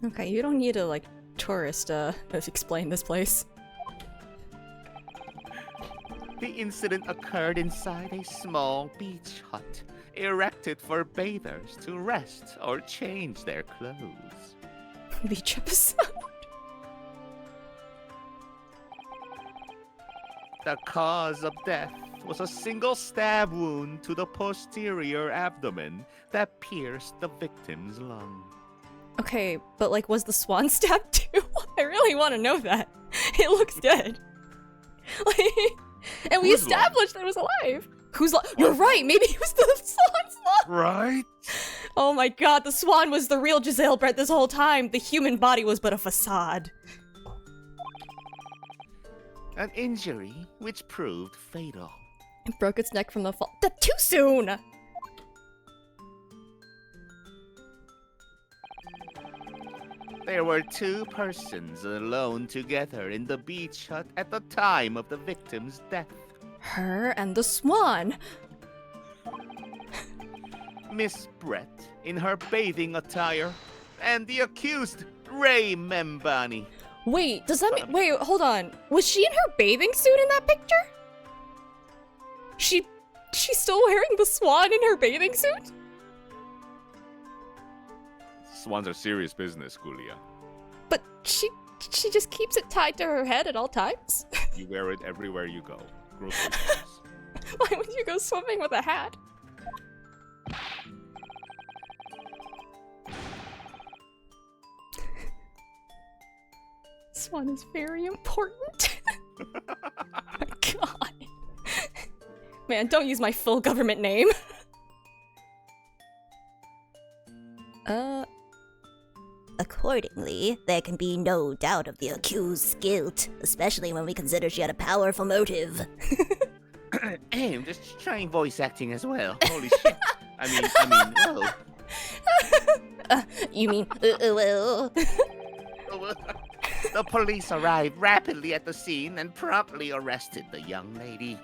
Okay, you don't need to, like, tourist, explain this place. The incident occurred inside a small beach hut, erected for bathers to rest or change their clothes. Beach episode? The cause of death was a single stab wound to the posterior abdomen that pierced the victim's lung. Okay, but, like, was the swan stabbed too? I really want to know that. It looks dead. Like, and we Who's established that it was alive. Who's You're right, maybe it was the swan's lung. Right? Oh my god, the swan was the real Giselle Brett this whole time. The human body was but a facade. An injury which proved fatal. It broke its neck from the fall. That too soon! There were two persons alone together in the beach hut at the time of the victim's death. Her and the swan. Miss Brett in her bathing attire, and the accused, Ray Membani. Wait, does that mean- wait, hold on. Was she in her bathing suit in that picture? She's still wearing the swan in her bathing suit? Swans are serious business, Gulia. But she just keeps it tied to her head at all times? You wear it everywhere you go. Grocery stores. Why would you go swimming with a hat? Swan is very important. Oh my god. Man, don't use my full government name. Accordingly, there can be no doubt of the accused's guilt, especially when we consider she had a powerful motive. Hey, just trying voice acting as well. Holy shit. I mean, whoa. You mean, well... The police arrived rapidly at the scene and promptly arrested the young lady.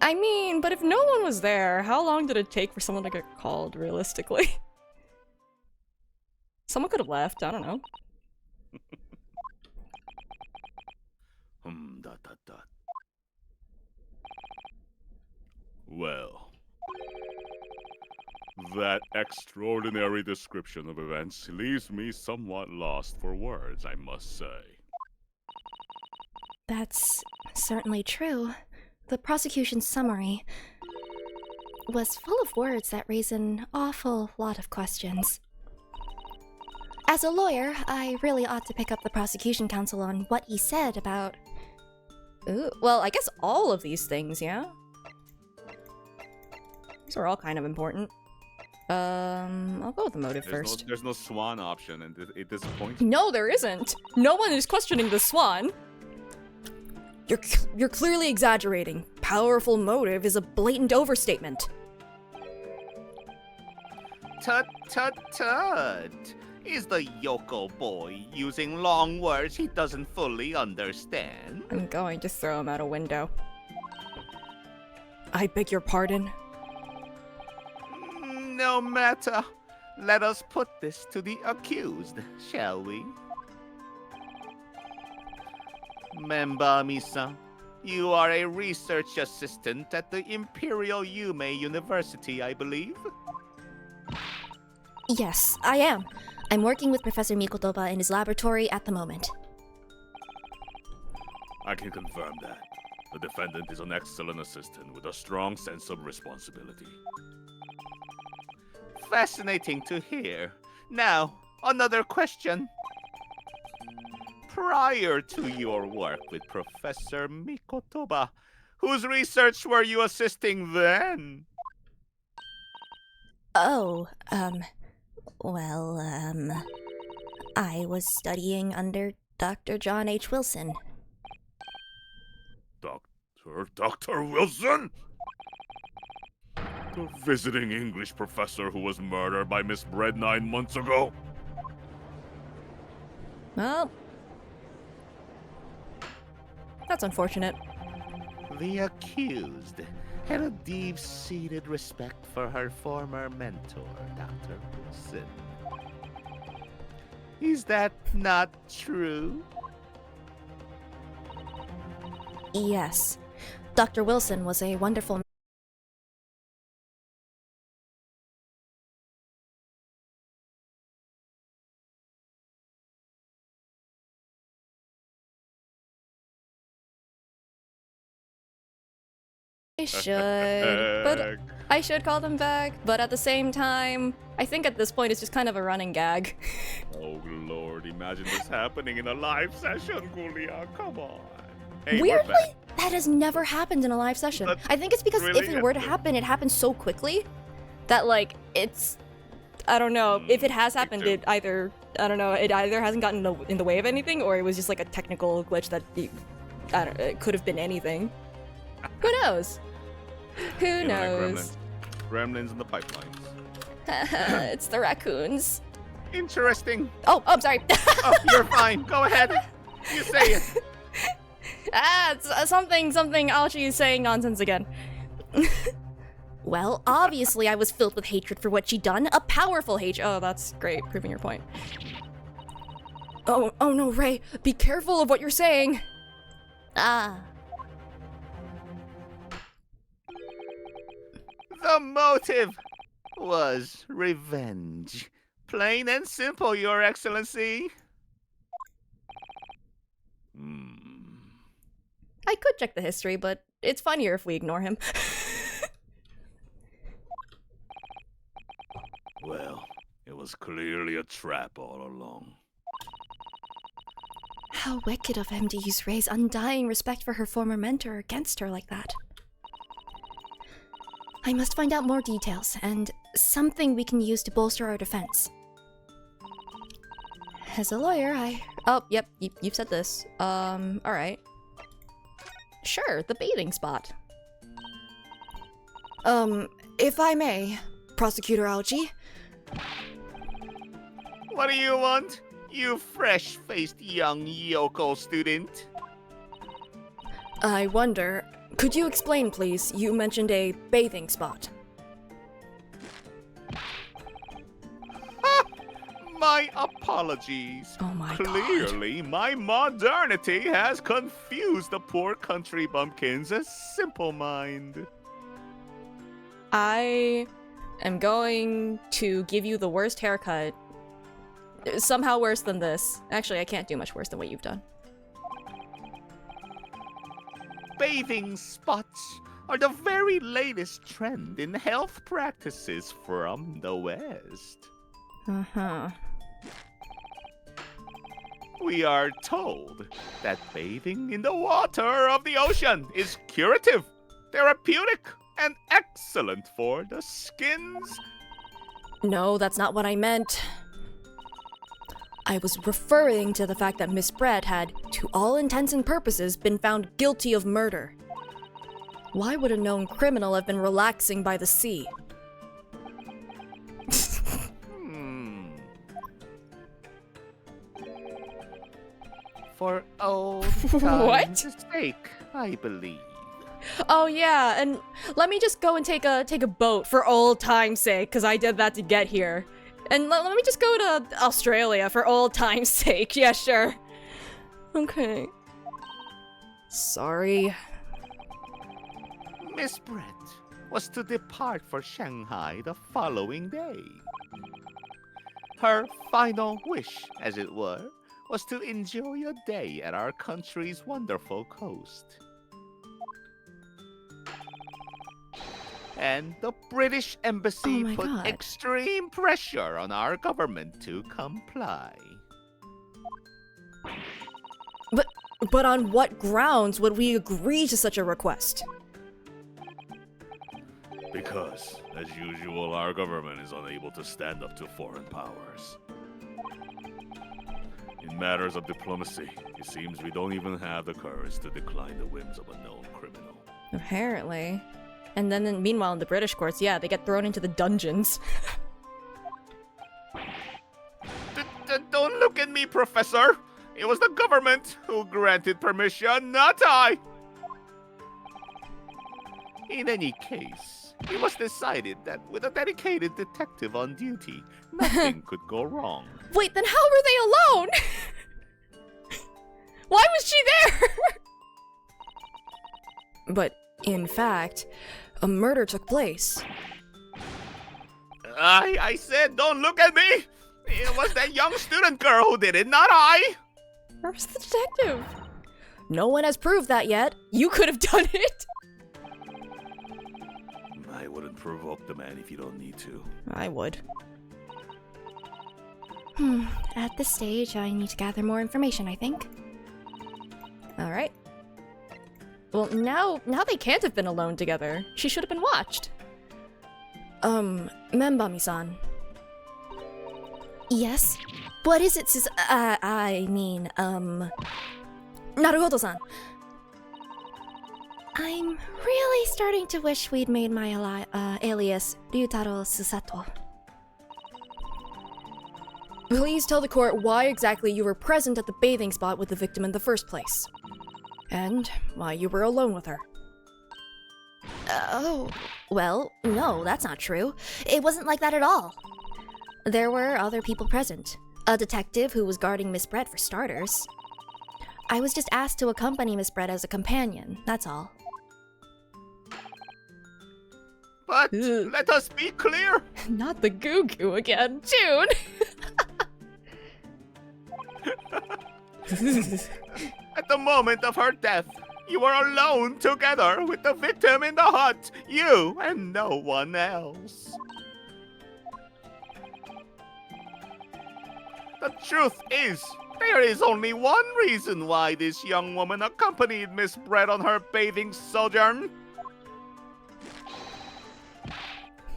I mean, but if no one was there, how long did it take for someone to get called, realistically? Someone could have left, I don't know. ... Well, that extraordinary description of events leaves me somewhat lost for words, I must say. That's certainly true. The prosecution's summary was full of words that raise an awful lot of questions. As a lawyer, I really ought to pick up the prosecution counsel on what he said about... Ooh, well, I guess all of these things, yeah? These are all kind of important. I'll go with the motive first. There's no swan option, and it disappoints me. No, there isn't! No one is questioning the swan! You're clearly exaggerating. Powerful motive is a blatant overstatement. Tut, tut, tut. Is the Yoko boy using long words he doesn't fully understand? I'm going to throw him out a window. I beg your pardon? No matter. Let us put this to the accused, shall we? Membami-san, you are a research assistant at the Imperial Yume University, I believe? Yes, I am. I'm working with Professor Mikotoba in his laboratory at the moment. I can confirm that. The defendant is an excellent assistant with a strong sense of responsibility. Fascinating to hear. Now, another question. Prior to your work with Professor Mikotoba, whose research were you assisting then? Oh, I was studying under Dr. John H. Wilson. Dr. Wilson? The visiting English professor who was murdered by Miss Bread 9 months ago? Well... that's unfortunate. The accused had a deep-seated respect for her former mentor, Dr. Wilson. Is that not true? Yes. Dr. Wilson was a wonderful... I should, but I should call them back, but at the same time, I think at this point it's just kind of a running gag. Oh lord, imagine this happening in a live session, Gulia, come on. Hey, Weirdly, that has never happened in a live session. But I think it's because really? if it were to happen, it happens so quickly that, like, it's... I don't know. If it has happened, too. it either... I don't know, it either hasn't gotten in the way of anything, or it was just, like, a technical glitch that... it could have been anything. Who knows? Who You know, like knows? Gremlins in the pipelines. It's the raccoons. Interesting. Oh, I'm sorry. Oh, you're fine. Go ahead. You say it. It's something Aochi is saying nonsense again. Well, obviously I was filled with hatred for what she'd done. A powerful hatred. Oh, that's great. Proving your point. Oh no, Ray, be careful of what you're saying. Ah. The motive was revenge. Plain and simple, Your Excellency. I could check the history, but it's funnier if we ignore him. Well, it was clearly a trap all along. How wicked of him to use Ray's undying respect for her former mentor against her like that. I must find out more details, and something we can use to bolster our defense. As a lawyer, Oh, yep, you've said this. Alright. Sure, the bathing spot. If I may, Prosecutor Algie. What do you want, you fresh-faced young Yoko student? I wonder, could you explain, please? You mentioned a bathing spot. My apologies. Oh my god. Clearly, my modernity has confused the poor country bumpkin's simple mind. I am going to give you the worst haircut. Somehow worse than this. Actually, I can't do much worse than what you've done. Bathing spots are the very latest trend in health practices from the West. Uh-huh. We are told that bathing in the water of the ocean is curative, therapeutic, and excellent for the skins. No, that's not what I meant. I was referring to the fact that Miss Brett had, to all intents and purposes, been found guilty of murder. Why would a known criminal have been relaxing by the sea? For old What? time's sake, I believe. Oh yeah, and let me just go and take a boat for old time's sake, because I did that to get here. And let me just go to Australia for old time's sake. Yeah, sure. Okay. Sorry. Miss Brett was to depart for Shanghai the following day. Her final wish, as it were, was to enjoy a day at our country's wonderful coast. And the British Embassy Oh my put God. extreme pressure on our government to comply. But on what grounds would we agree to such a request? Because, as usual, our government is unable to stand up to foreign powers. In matters of diplomacy, it seems we don't even have the courage to decline the whims of a known criminal. Apparently. And then meanwhile in the British courts, yeah, they get thrown into the dungeons. Don't look at me, Professor! It was the government who granted permission, not I! In any case, it was decided that with a dedicated detective on duty, nothing could go wrong. Wait, then how were they alone? Why was she there? But, in fact, a murder took place. I said, don't look at me! It was that young student girl who did it, not I! Where's the detective? No one has proved that yet. You could have done it. I wouldn't provoke the man if you don't need to. I would. At this stage, I need to gather more information, I think. All right. Well, now they can't have been alone together. She should have been watched. Membami-san. Yes? What is it, Naruhodo-san. I'm really starting to wish we'd made my alias Ryutaro Susato. Please tell the court why exactly you were present at the bathing spot with the victim in the first place. And why you were alone with her. Oh, well, no, that's not true. It wasn't like that at all. There were other people present. A detective who was guarding Miss Brett for starters. I was just asked to accompany Miss Brett as a companion, that's all. But Ugh. let us be clear! Not the goo goo again, June. At the moment of her death, you were alone together with the victim in the hut, you and no one else. The truth is, There is only one reason why this young woman accompanied Miss Brett on her bathing sojourn.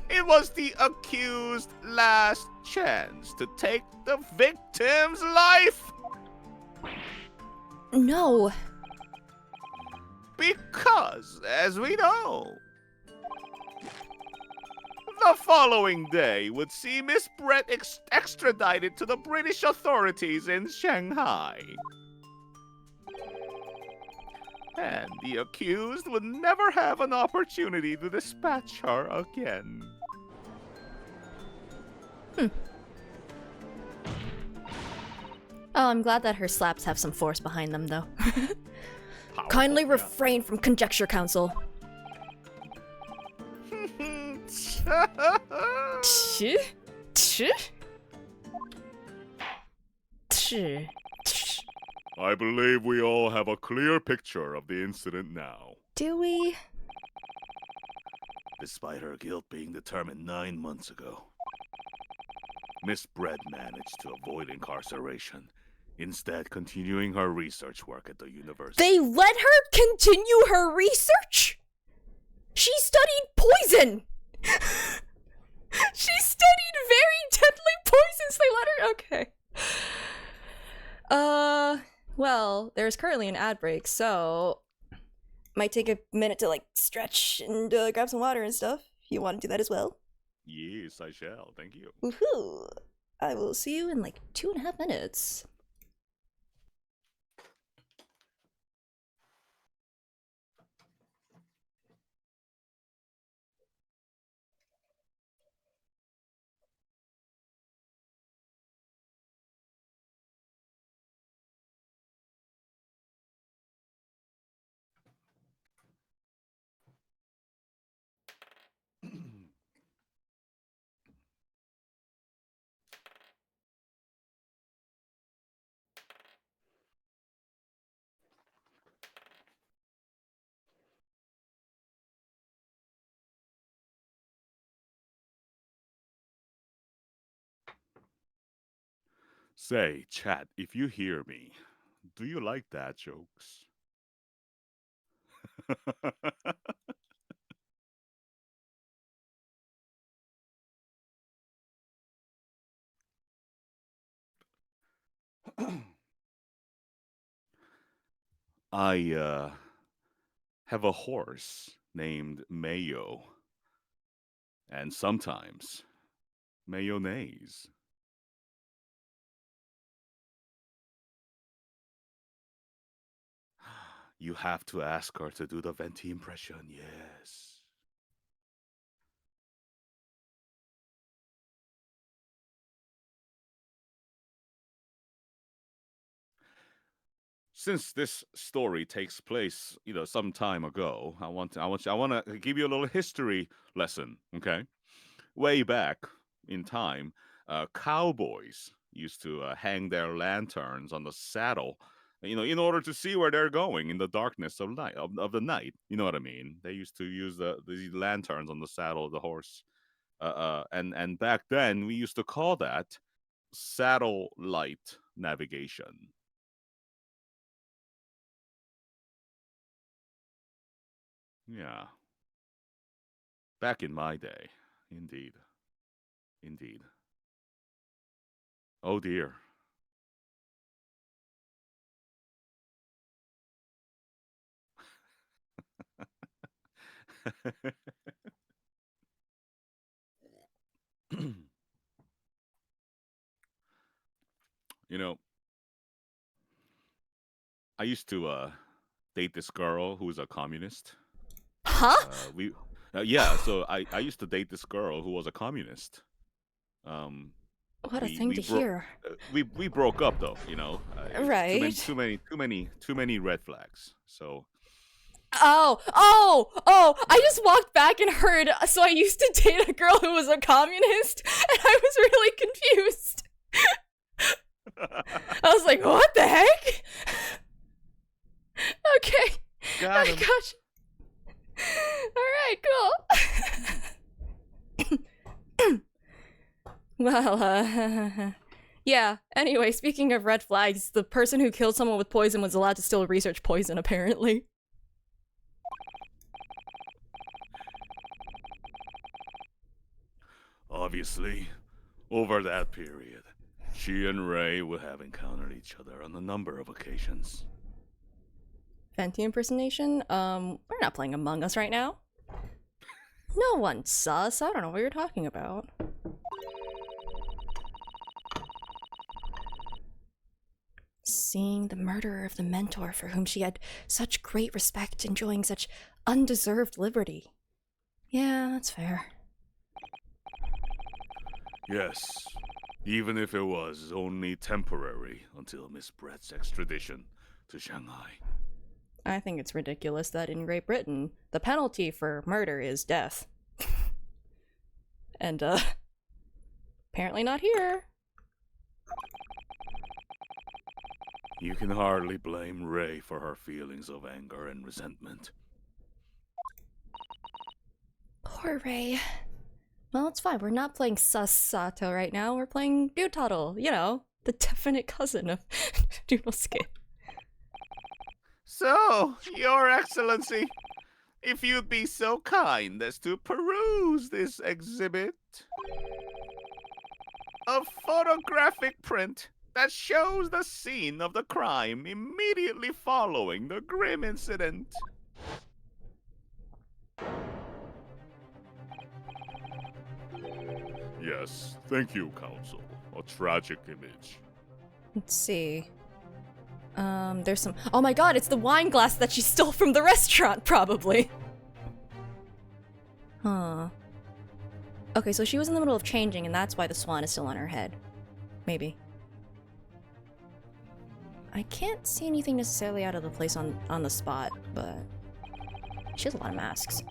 It was the accused's last chance to take the victim's life. No. Because, as we know, the following day would see Miss Brett extradited to the British authorities in Shanghai. And the accused would never have an opportunity to dispatch her again. Oh, I'm glad that her slaps have some force behind them, though. Powerful, Kindly yeah. refrain from conjecture, Council. Tch? Tch? Tch. Tch. I believe we all have a clear picture of the incident now. Do we? Despite her guilt being determined 9 months ago, Miss Brett managed to avoid incarceration, instead continuing her research work at the university. They let her continue her research? She studied poison! She studied very deadly poisons. They let her. Okay. Well, there's currently an ad break, so might take a minute to like stretch and grab some water and stuff. You want to do that as well? Yes, I shall. Thank you. Woohoo! I will see you in like 2.5 minutes. Say, chat, if you hear me, do you like dad jokes? I have a horse named Mayo, and sometimes mayonnaise. You have to ask her to do the venti impression, yes. Since this story takes place, some time ago, I want to give you a little history lesson, okay? Way back in time, cowboys used to hang their lanterns on the saddle, in order to see where they're going in the darkness of the night. You know what I mean? They used to use these lanterns on the saddle of the horse, and back then we used to call that saddle light navigation. Yeah. Back in my day, indeed. Indeed. Oh dear. You know, I used to date this girl who was a communist. Huh? Yeah, so I used to date this girl who was a communist. What a we- thing we to bro- hear. We broke up though, Right. Too many red flags. So Oh! I just walked back and heard, so I used to date a girl who was a communist, and I was really confused. I was like, what the heck? Okay. got Oh him. gosh. Alright, cool. Well, Yeah, anyway, speaking of red flags, the person who killed someone with poison was allowed to still research poison, apparently. Obviously, over that period, she and Ray would have encountered each other on a number of occasions. Fenty impersonation? We're not playing Among Us right now. No one's sus. I don't know what you're talking about. Seeing the murderer of the mentor for whom she had such great respect enjoying such undeserved liberty. Yeah, that's fair. Yes, even if it was only temporary until Miss Brett's extradition to Shanghai. I think it's ridiculous that in Great Britain, the penalty for murder is death. And, apparently not here. You can hardly blame Ray for her feelings of anger and resentment. Poor Ray. Well, it's fine. We're not playing Sus Sato right now. We're playing Gyutaro. You know, the definite cousin of Junosuke. So, Your Excellency, if you'd be so kind as to peruse this exhibit. A photographic print that shows the scene of the crime immediately following the grim incident. Yes, thank you, Counsel. A tragic image. Let's see. There's some— oh my god, it's the wine glass that she stole from the restaurant, probably! Huh. Okay, so she was in the middle of changing, and that's why the swan is still on her head. Maybe. I can't see anything necessarily out of the place on the spot, but she has a lot of masks.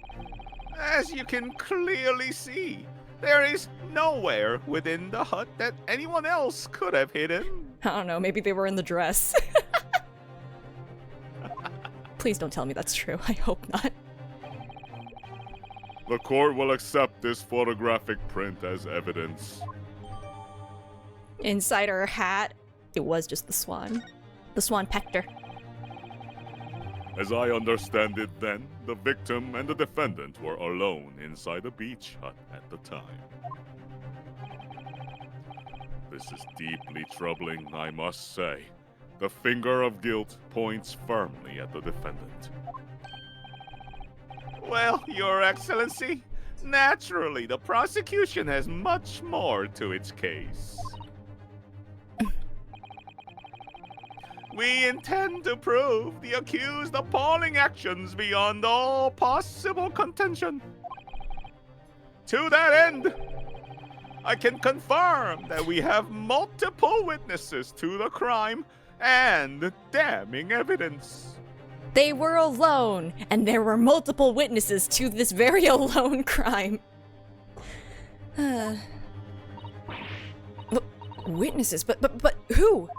As you can clearly see, there is nowhere within the hut that anyone else could have hidden. I don't know, maybe they were in the dress. Please don't tell me that's true. I hope not. The court will accept this photographic print as evidence. Inside her hat, it was just the swan. The swan pecked her. As I understand it then, the victim and the defendant were alone inside a beach hut at the time. This is deeply troubling, I must say. The finger of guilt points firmly at the defendant. Well, Your Excellency, naturally the prosecution has much more to its case. We intend to prove the accused appalling actions beyond all possible contention. To that end, I can confirm that we have multiple witnesses to the crime and damning evidence. They were alone, and there were multiple witnesses to this very alone crime. Witnesses? But who?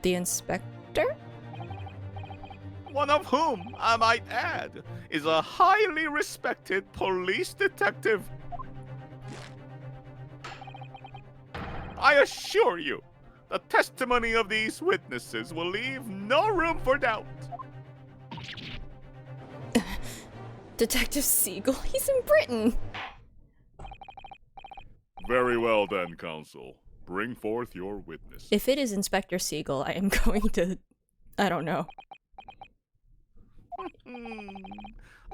The inspector? One of whom, I might add, is a highly respected police detective. I assure you, the testimony of these witnesses will leave no room for doubt. Detective Siegel? He's in Britain! Very well then, Counsel. Bring forth your witness. If it is Inspector Siegel, I am going to— I don't know.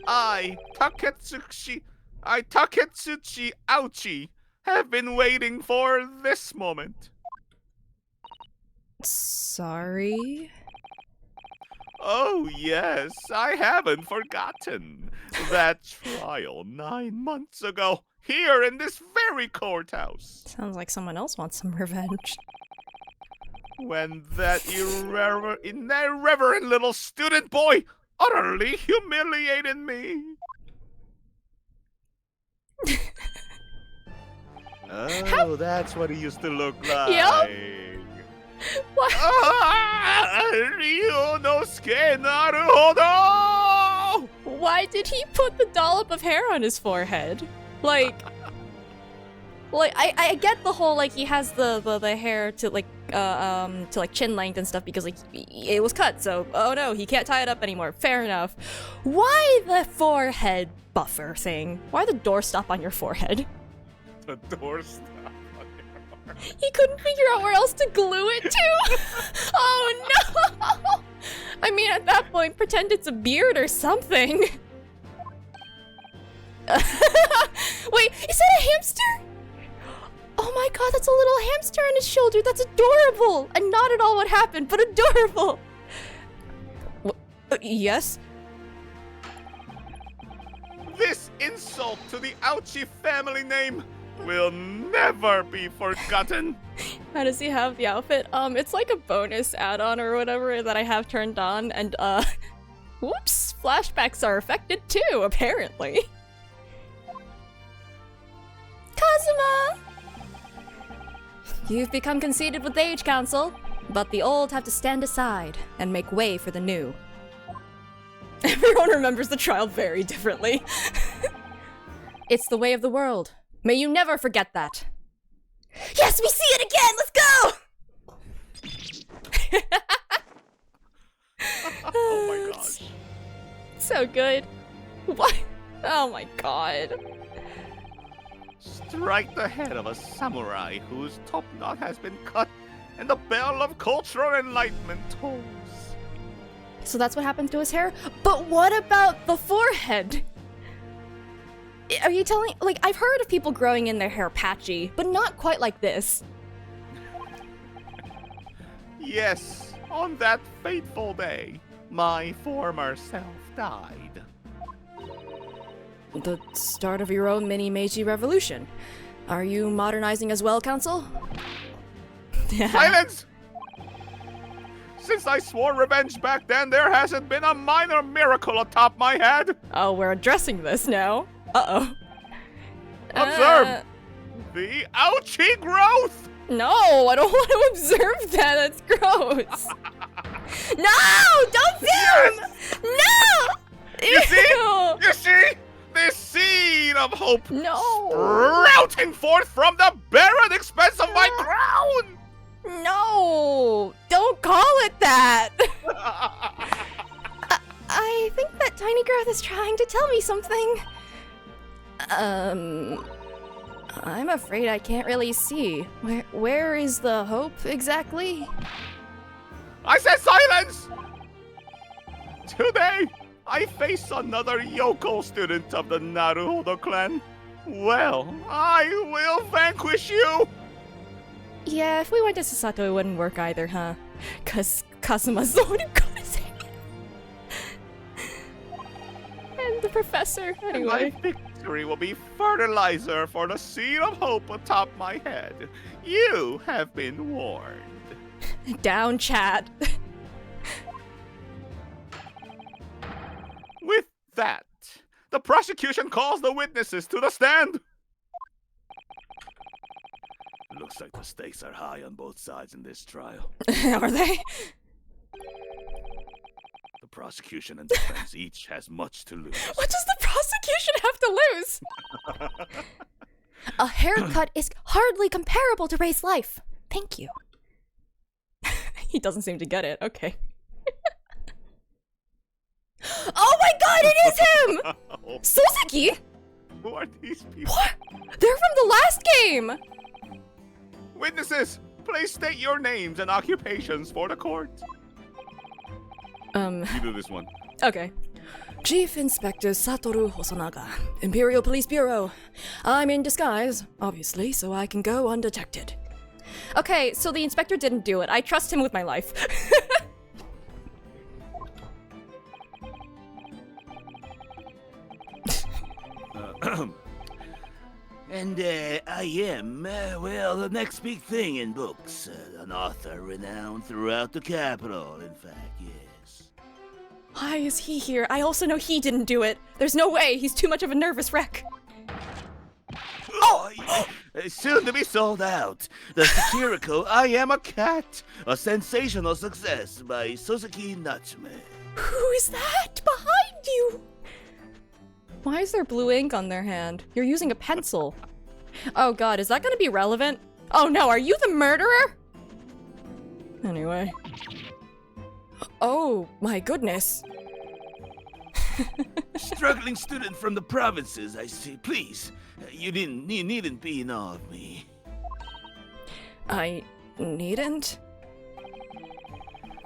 I, Taketsuchi Ouchi, have been waiting for this moment. Sorry? Oh yes, I haven't forgotten that trial 9 months ago, here in this very courthouse. Sounds like someone else wants some revenge. When that irreverent little student boy utterly humiliated me. Oh, that's what he used to look like. Yup. What? Ryunosuke Naruhodo! Why did he put the dollop of hair on his forehead? Like, Like, I get the whole, like, he has the hair to, like, chin length and stuff because, like, it was cut, so, oh no, he can't tie it up anymore. Fair enough. Why the forehead buffer thing? Why the doorstop on your forehead? The doorstop on your He couldn't figure out where else to glue it to! Oh no! I mean, at that point, pretend it's a beard or something. Wait, is that a hamster? Oh my god, that's a little hamster on his shoulder. That's adorable! And not at all what happened, but adorable! Yes? This insult to the Ouchie family name will never be forgotten. How does he have the outfit? It's like a bonus add-on or whatever that I have turned on, and whoops, flashbacks are affected too, apparently. Kazuma! You've become conceited with age, Council, but the old have to stand aside and make way for the new. Everyone remembers the trial very differently. It's the way of the world. May you never forget that. Yes, we see it again! Let's go! Oh my gosh. So good. What? Oh my god. Strike the head of a samurai whose top knot has been cut and the bell of cultural enlightenment tolls. So that's what happened to his hair? But what about the forehead? Are you telling, like, I've heard of people growing in their hair patchy, but not quite like this. Yes, on that fateful day, my former self died. The start of your own mini Meiji revolution. Are you modernizing as well, Council? Silence! Since I swore revenge back then, there hasn't been a minor miracle atop my head. Oh, we're addressing this now. Uh-oh. Observe the ouchie growth! No, I don't want to observe that. That's gross. No! Don't zoom! No! You see? Ew. You see? This seed of hope No. sprouting forth from the barren expanse of my crown! No! Don't call it that! I think that tiny growth is trying to tell me something. I'm afraid I can't really see. Where is the hope exactly? I said silence! Today, I face another Yoko student of the Naruhodo clan. Well, I will vanquish you! Yeah, if we went to Sasato, it wouldn't work either, huh? Cause Kazuma's the one who got his hand. And the professor, anyway. My victory will be fertilizer for the seed of hope atop my head. You have been warned. Down, chat. With that, the prosecution calls the witnesses to the stand. Looks like the stakes are high on both sides in this trial. Are they? The prosecution and defense each has much to lose. What does the prosecution have to lose? A haircut is hardly comparable to race life. Thank you. He doesn't seem to get it. Okay. Oh my god, it is him! Suzuki? Who are these people? What? They're from the last game! Witnesses, please state your names and occupations for the court. You do this one. Okay. Chief Inspector Satoru Hosonaga, Imperial Police Bureau. I'm in disguise, obviously, so I can go undetected. Okay, so the inspector didn't do it. I trust him with my life. And I am, well, the next big thing in books. An author renowned throughout the capital, in fact, yes. Why is he here? I also know he didn't do it. There's no way. He's too much of a nervous wreck. Oh! Soon to be sold out. The satirical I Am a Cat, a sensational success by Suzuki Natsume. Who is that behind you? Why is there blue ink on their hand? You're using a pencil. Oh god, is that gonna be relevant? Oh no, are you the murderer? Anyway. Oh my goodness. Struggling student from the provinces, I see. Please, you needn't be in awe of me. I needn't?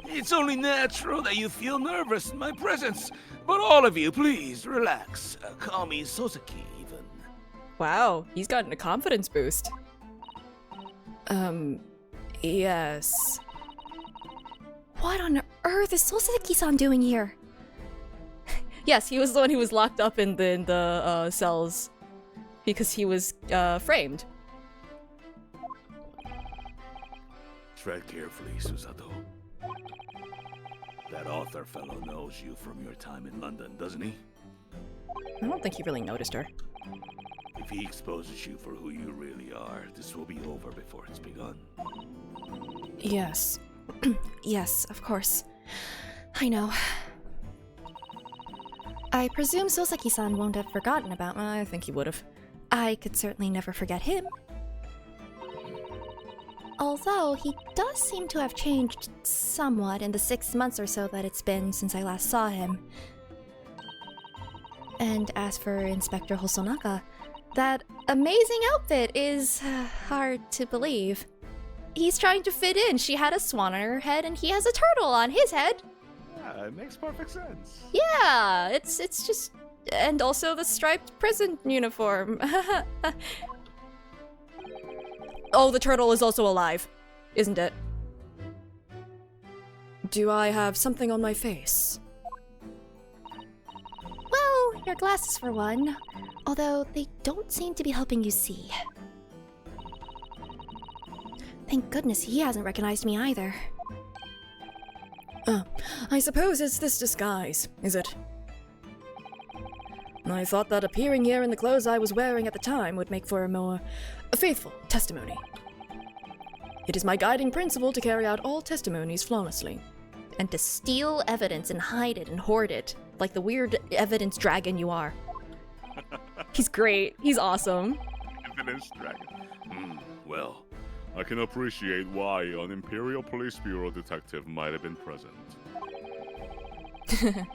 It's only natural that you feel nervous in my presence. But all of you, please, relax. Call me Soseki, even. Wow, he's gotten a confidence boost. Yes. What on earth is Soseki-san doing here? Yes, he was the one who was locked up in the cells because he was framed. Tread carefully, Susato. That author fellow knows you from your time in London, doesn't he? I don't think he really noticed her. If he exposes you for who you really are, this will be over before it's begun. Yes. Yes, of course. I know. I presume Soseki-san won't have forgotten about me. I think he would have. I could certainly never forget him. Although, he does seem to have changed somewhat in the 6 months or so that it's been since I last saw him. And as for Inspector Hosonaka, that amazing outfit is hard to believe. He's trying to fit in. She had a swan on her head and he has a turtle on his head. Yeah, it makes perfect sense. Yeah, it's just... And also the striped prison uniform. Oh, the turtle is also alive, isn't it? Do I have something on my face? Well, your glasses for one. Although they don't seem to be helping you see. Thank goodness he hasn't recognized me either. I suppose it's this disguise, is it? I thought that appearing here in the clothes I was wearing at the time would make for a more faithful testimony. It is my guiding principle to carry out all testimonies flawlessly. And to steal evidence and hide it and hoard it, like the weird evidence dragon you are. He's great. He's awesome. Evidence dragon. Well, I can appreciate why an Imperial Police Bureau detective might have been present.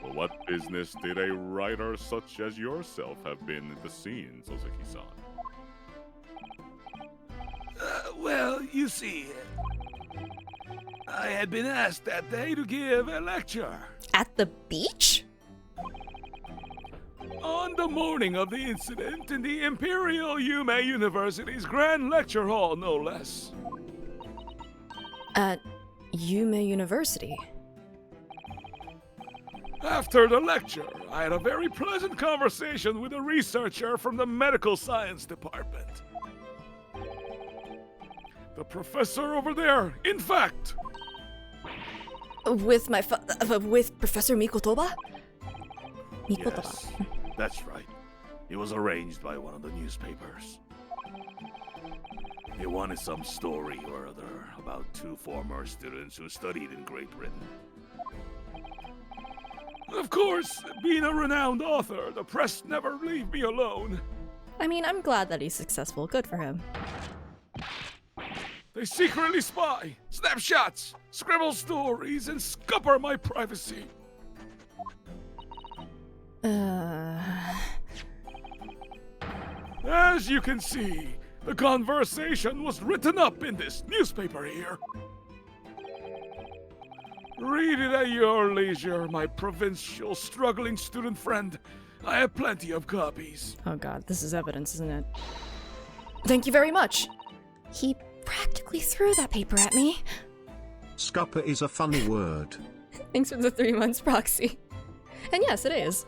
But what business did a writer such as yourself have been at the scene, Soseki-san? Well, you see, I had been asked that day to give a lecture. At the beach? On the morning of the incident in the Imperial Yume University's Grand Lecture Hall, no less. At Yume University? After the lecture, I had a very pleasant conversation with a researcher from the medical science department. The professor over there, in fact. With with Professor Mikotoba? Yes, that's right. It was arranged by one of the newspapers. They wanted some story or other about 2 former students who studied in Great Britain. Of course, being a renowned author, the press never leave me alone. I mean, I'm glad that he's successful. Good for him. They secretly spy, snap shots, scribble stories, and scupper my privacy. As you can see, the conversation was written up in this newspaper here. Read it at your leisure, my provincial struggling student friend. I have plenty of copies. Oh god, this is evidence, isn't it? Thank you very much. He practically threw that paper at me. Scupper is a funny word. Thanks for the 3 months proxy. And yes, it is.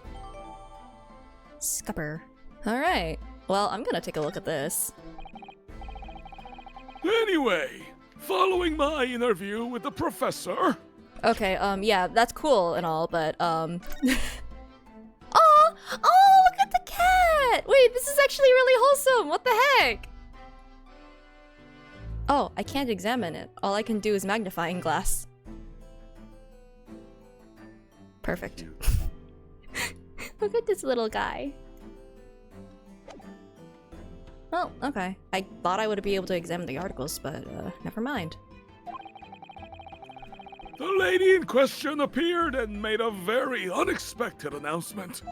Scupper. Alright. Well, I'm gonna take a look at this. Anyway, following my interview with the professor... Okay, yeah, that's cool and all, but, Oh, look at the cat! Wait, this is actually really wholesome! What the heck? Oh, I can't examine it. All I can do is magnifying glass. Perfect. Look at this little guy. Oh, okay. I thought I would be able to examine the articles, but never mind. The lady in question appeared and made a very unexpected announcement.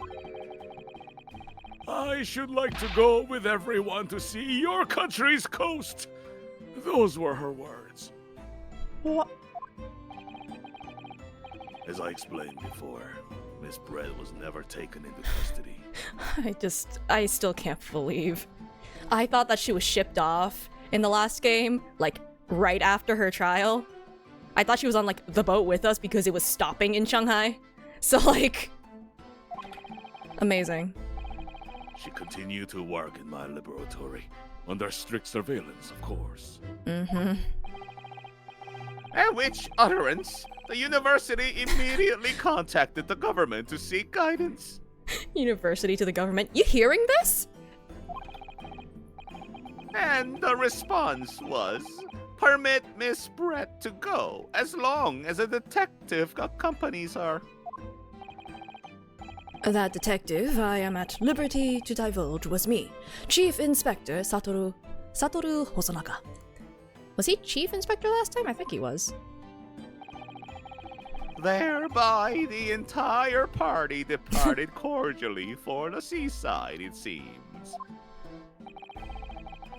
I should like to go with everyone to see your country's coast. Those were her words. What? As I explained before, Miss Brett was never taken into custody. I still can't believe. I thought that she was shipped off in the last game, like, right after her trial. I thought she was on, like, the boat with us because it was stopping in Shanghai. So, like... Amazing. She continued to work in my laboratory, under strict surveillance, of course. Mm-hmm. At which utterance, the university immediately contacted the government to seek guidance. University to the government. You hearing this? And the response was, permit Miss Brett to go, as long as a detective accompanies her. That detective I am at liberty to divulge was me, Chief Inspector Satoru Hosonaga. Was he chief inspector last time? I think he was. Thereby, the entire party departed cordially for the seaside, it seems.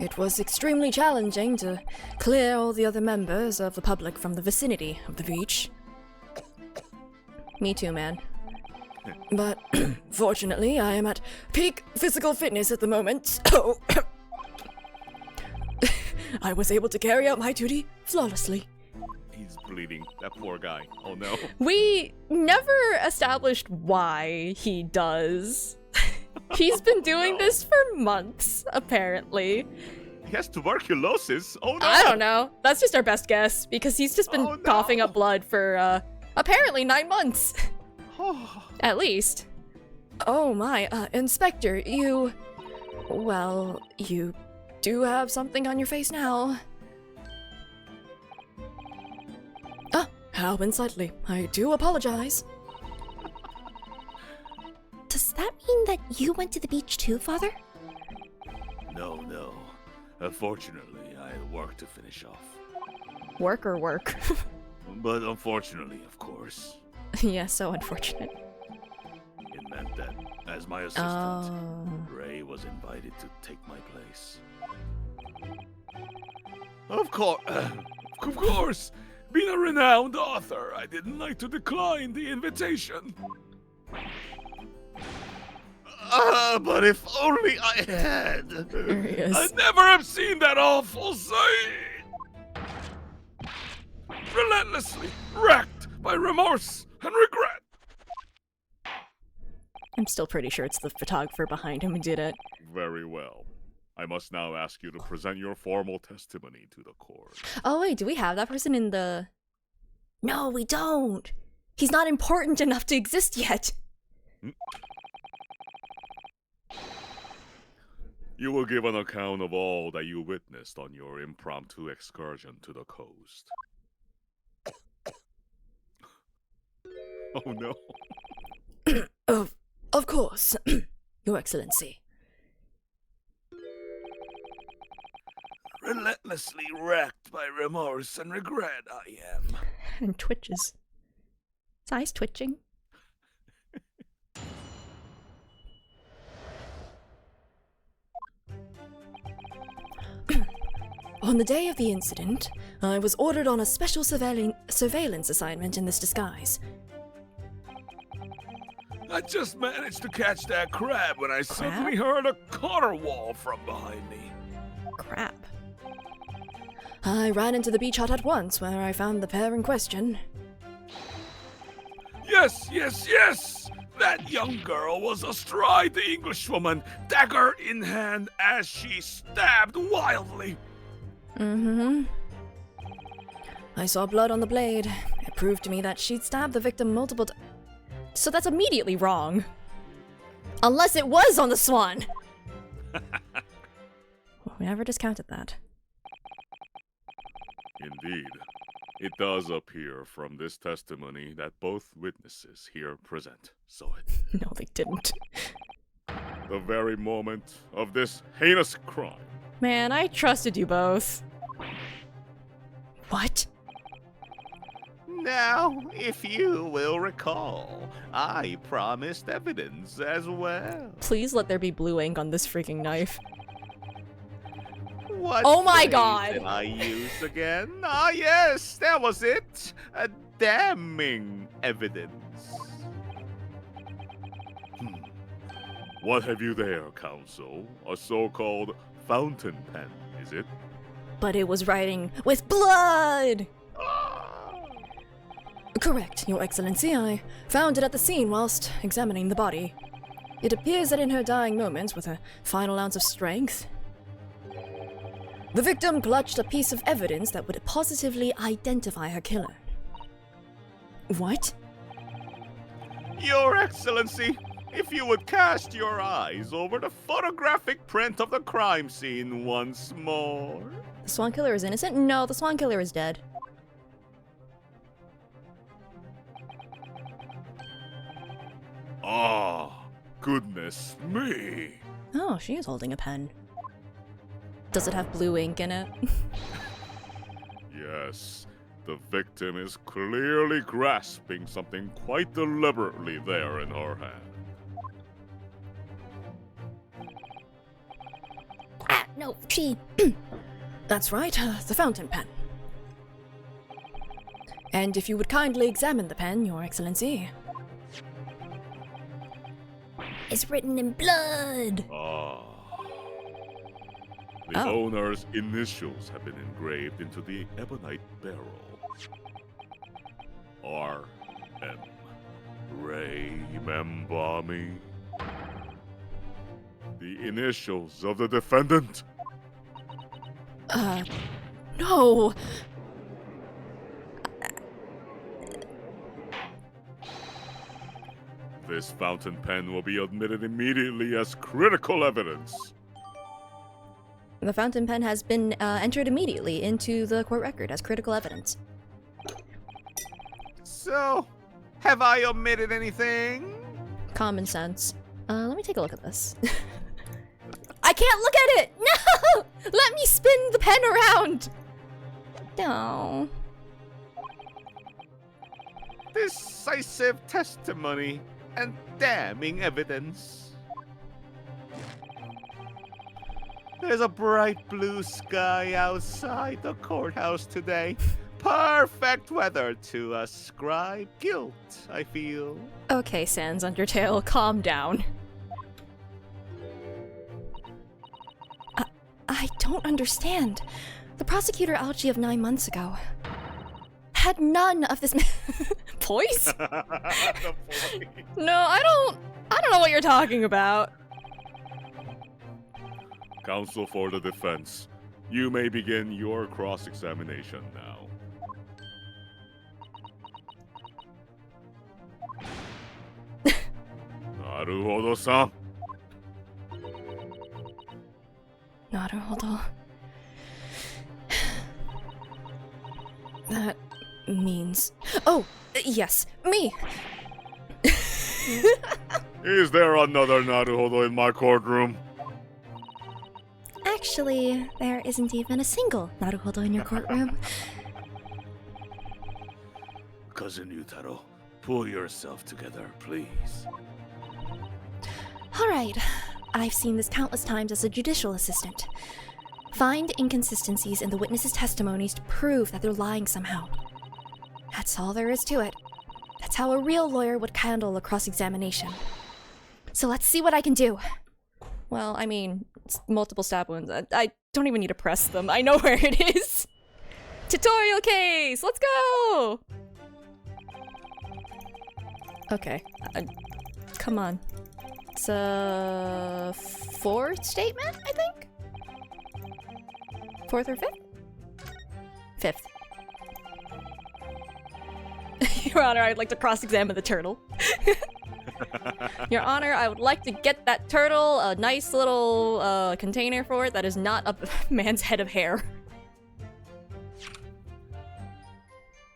It was extremely challenging to clear all the other members of the public from the vicinity of the beach. Me too, man. But fortunately, I am at peak physical fitness at the moment, so I was able to carry out my duty flawlessly. He's bleeding, that poor guy. Oh no. We never established why he does. He's been doing this for months, apparently. He has tuberculosis. Oh no. I don't know. That's just our best guess, because he's just been coughing up blood for, apparently 9 months. At least. Oh my, Inspector, you... Well, you do have something on your face now. Ah, happened slightly. I do apologize. Does that mean that you went to the beach too, Father? No. Unfortunately, I had work to finish off. Work or work? But unfortunately, of course, Yeah, so unfortunate. it meant that, as my assistant, Ray was invited to take my place. Of course, being a renowned author, I didn't like to decline the invitation. But if only I had. There he is. I'd never have seen that awful sight. Relentlessly racked by remorse and regret. I'm still pretty sure it's the photographer behind him who did it. Very well. I must now ask you to present your formal testimony to the court. Oh wait, do we have that person in the... No, we don't. He's not important enough to exist yet. You will give an account of all that you witnessed on your impromptu excursion to the coast. Oh no. Of course, Your Excellency. Relentlessly racked by remorse and regret, I am. And twitches. His eyes twitching. On the day of the incident, I was ordered on a special surveillance assignment in this disguise. I just managed to catch that crab when I suddenly heard a caterwaul from behind me. Crap. I ran into the beach hut at once, where I found the pair in question. Yes! That young girl was astride the Englishwoman, dagger in hand, as she stabbed wildly. Mm-hmm. I saw blood on the blade. It proved to me that she'd stabbed the victim multiple times. So that's immediately wrong. Unless it was on the swan! We never discounted that. Indeed. It does appear from this testimony that both witnesses here present saw it. No, they didn't. the very moment of this heinous crime. Man, I trusted you both. What? Now, if you will recall, I promised evidence as well. Please let there be blue ink on this freaking knife. What Oh my phrase God. did I use again? Ah, yes, that was it. A damning evidence. What have you there, Counsel? A so-called fountain pen, is it? But it was writing with blood! Correct, Your Excellency. I found it at the scene whilst examining the body. It appears that in her dying moments, with a final ounce of strength, the victim clutched a piece of evidence that would positively identify her killer. What? Your Excellency, if you would cast your eyes over the photographic print of the crime scene once more. The Swan Killer is innocent? No, the Swan Killer is dead. Ah, goodness me. Oh, she is holding a pen. Does it have blue ink in it? Yes, the victim is clearly grasping something quite deliberately there in her hand. Ah, no, she. That's right, the fountain pen. And if you would kindly examine the pen, Your Excellency. It's written in blood. Ah. The owner's initials have been engraved into the ebonite barrel. R.M. Remember me? The initials of the defendant? No! This fountain pen will be admitted immediately as critical evidence. The fountain pen has been entered immediately into the court record as critical evidence. So, have I omitted anything? Common sense. Let me take a look at this. I can't look at it! No! Let me spin the pen around! No. Decisive testimony and damning evidence. There's a bright blue sky outside the courthouse today. Perfect weather to ascribe guilt, I feel. Okay, Sans Undertale, calm down. I don't understand. The prosecutor Algie of 9 months ago had none of this Poise? The point. No, I don't know what you're talking about. Counsel for the defense, you may begin your cross-examination now. Naruhodo-san. Naruhodo. That means... Oh, yes, me! Is there another Naruhodo in my courtroom? Actually, there isn't even a single Naruhodo in your courtroom. Cousin Yutaro, pull yourself together, please. Alright, I've seen this countless times as a judicial assistant. Find inconsistencies in the witnesses' testimonies to prove that they're lying somehow. That's all there is to it. That's how a real lawyer would handle a cross-examination. So let's see what I can do. Well, I mean, it's multiple stab wounds. I don't even need to press them. I know where it is. Tutorial case! Let's go! Okay. Come on. It's a fourth statement, I think? Fourth or fifth? Fifth. Your Honor, I'd like to cross-examine the turtle. Your Honor, I would like to get that turtle a nice little container for it that is not a man's head of hair.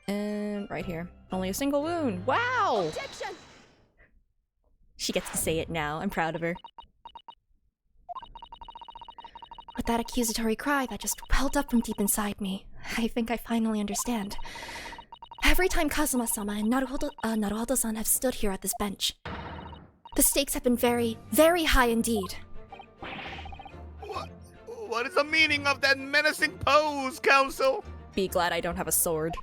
And right here. Only a single wound. Wow! Objection! She gets to say it now. I'm proud of her. that accusatory cry that just welled up from deep inside me. I think I finally understand. Every time Kazuma-sama and Naruhodo-san have stood here at this bench, the stakes have been very, very high indeed. What is the meaning of that menacing pose, Counsel? Be glad I don't have a sword.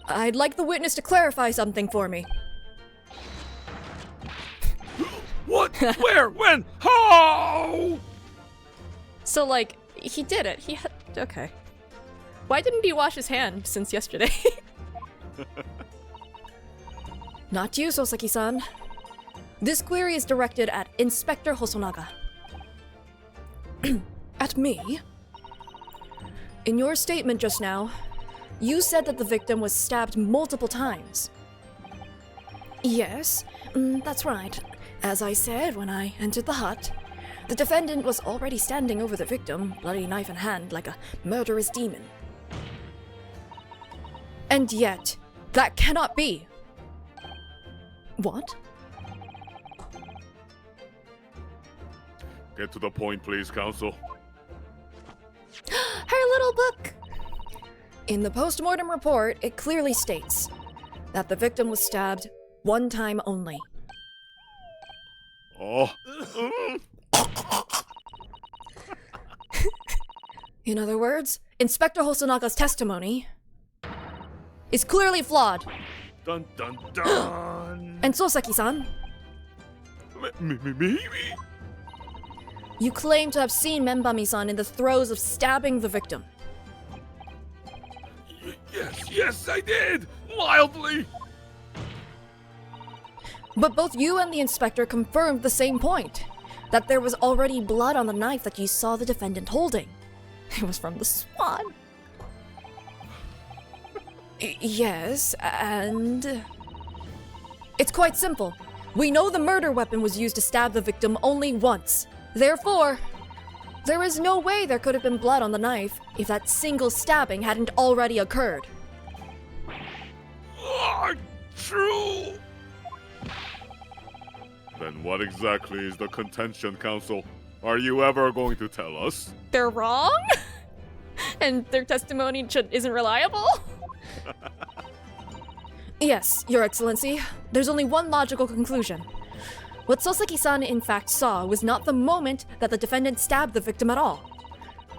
I'd like the witness to clarify something for me. What? Where? When? How? So, like, he did it. He had... Okay. Why didn't he wash his hand since yesterday? Not you, Soseki-san. This query is directed at Inspector Hosonaga. At me? In your statement just now, you said that the victim was stabbed multiple times. Yes, that's right. As I said when I entered the hut, the defendant was already standing over the victim, bloody knife in hand, like a murderous demon. And yet, that cannot be. What? Get to the point, please, Counsel. Her little book! In the post-mortem report, it clearly states that the victim was stabbed one time only. Oh. In other words, Inspector Hosanaga's testimony is clearly flawed. Dun dun dun. And Soseki-san, Me? you claim to have seen Menbami-san in the throes of stabbing the victim. Yes, I did! Wildly! But both you and the inspector confirmed the same point, that there was already blood on the knife that you saw the defendant holding. It was from the swan. Yes, and... It's quite simple. We know the murder weapon was used to stab the victim only once. Therefore, there is no way there could have been blood on the knife if that single stabbing hadn't already occurred. True! Then what exactly is the contention, Counsel? Are you ever going to tell us? They're wrong? And their testimony isn't reliable? Yes, Your Excellency. There's only one logical conclusion. What Soseki-san in fact saw was not the moment that the defendant stabbed the victim at all,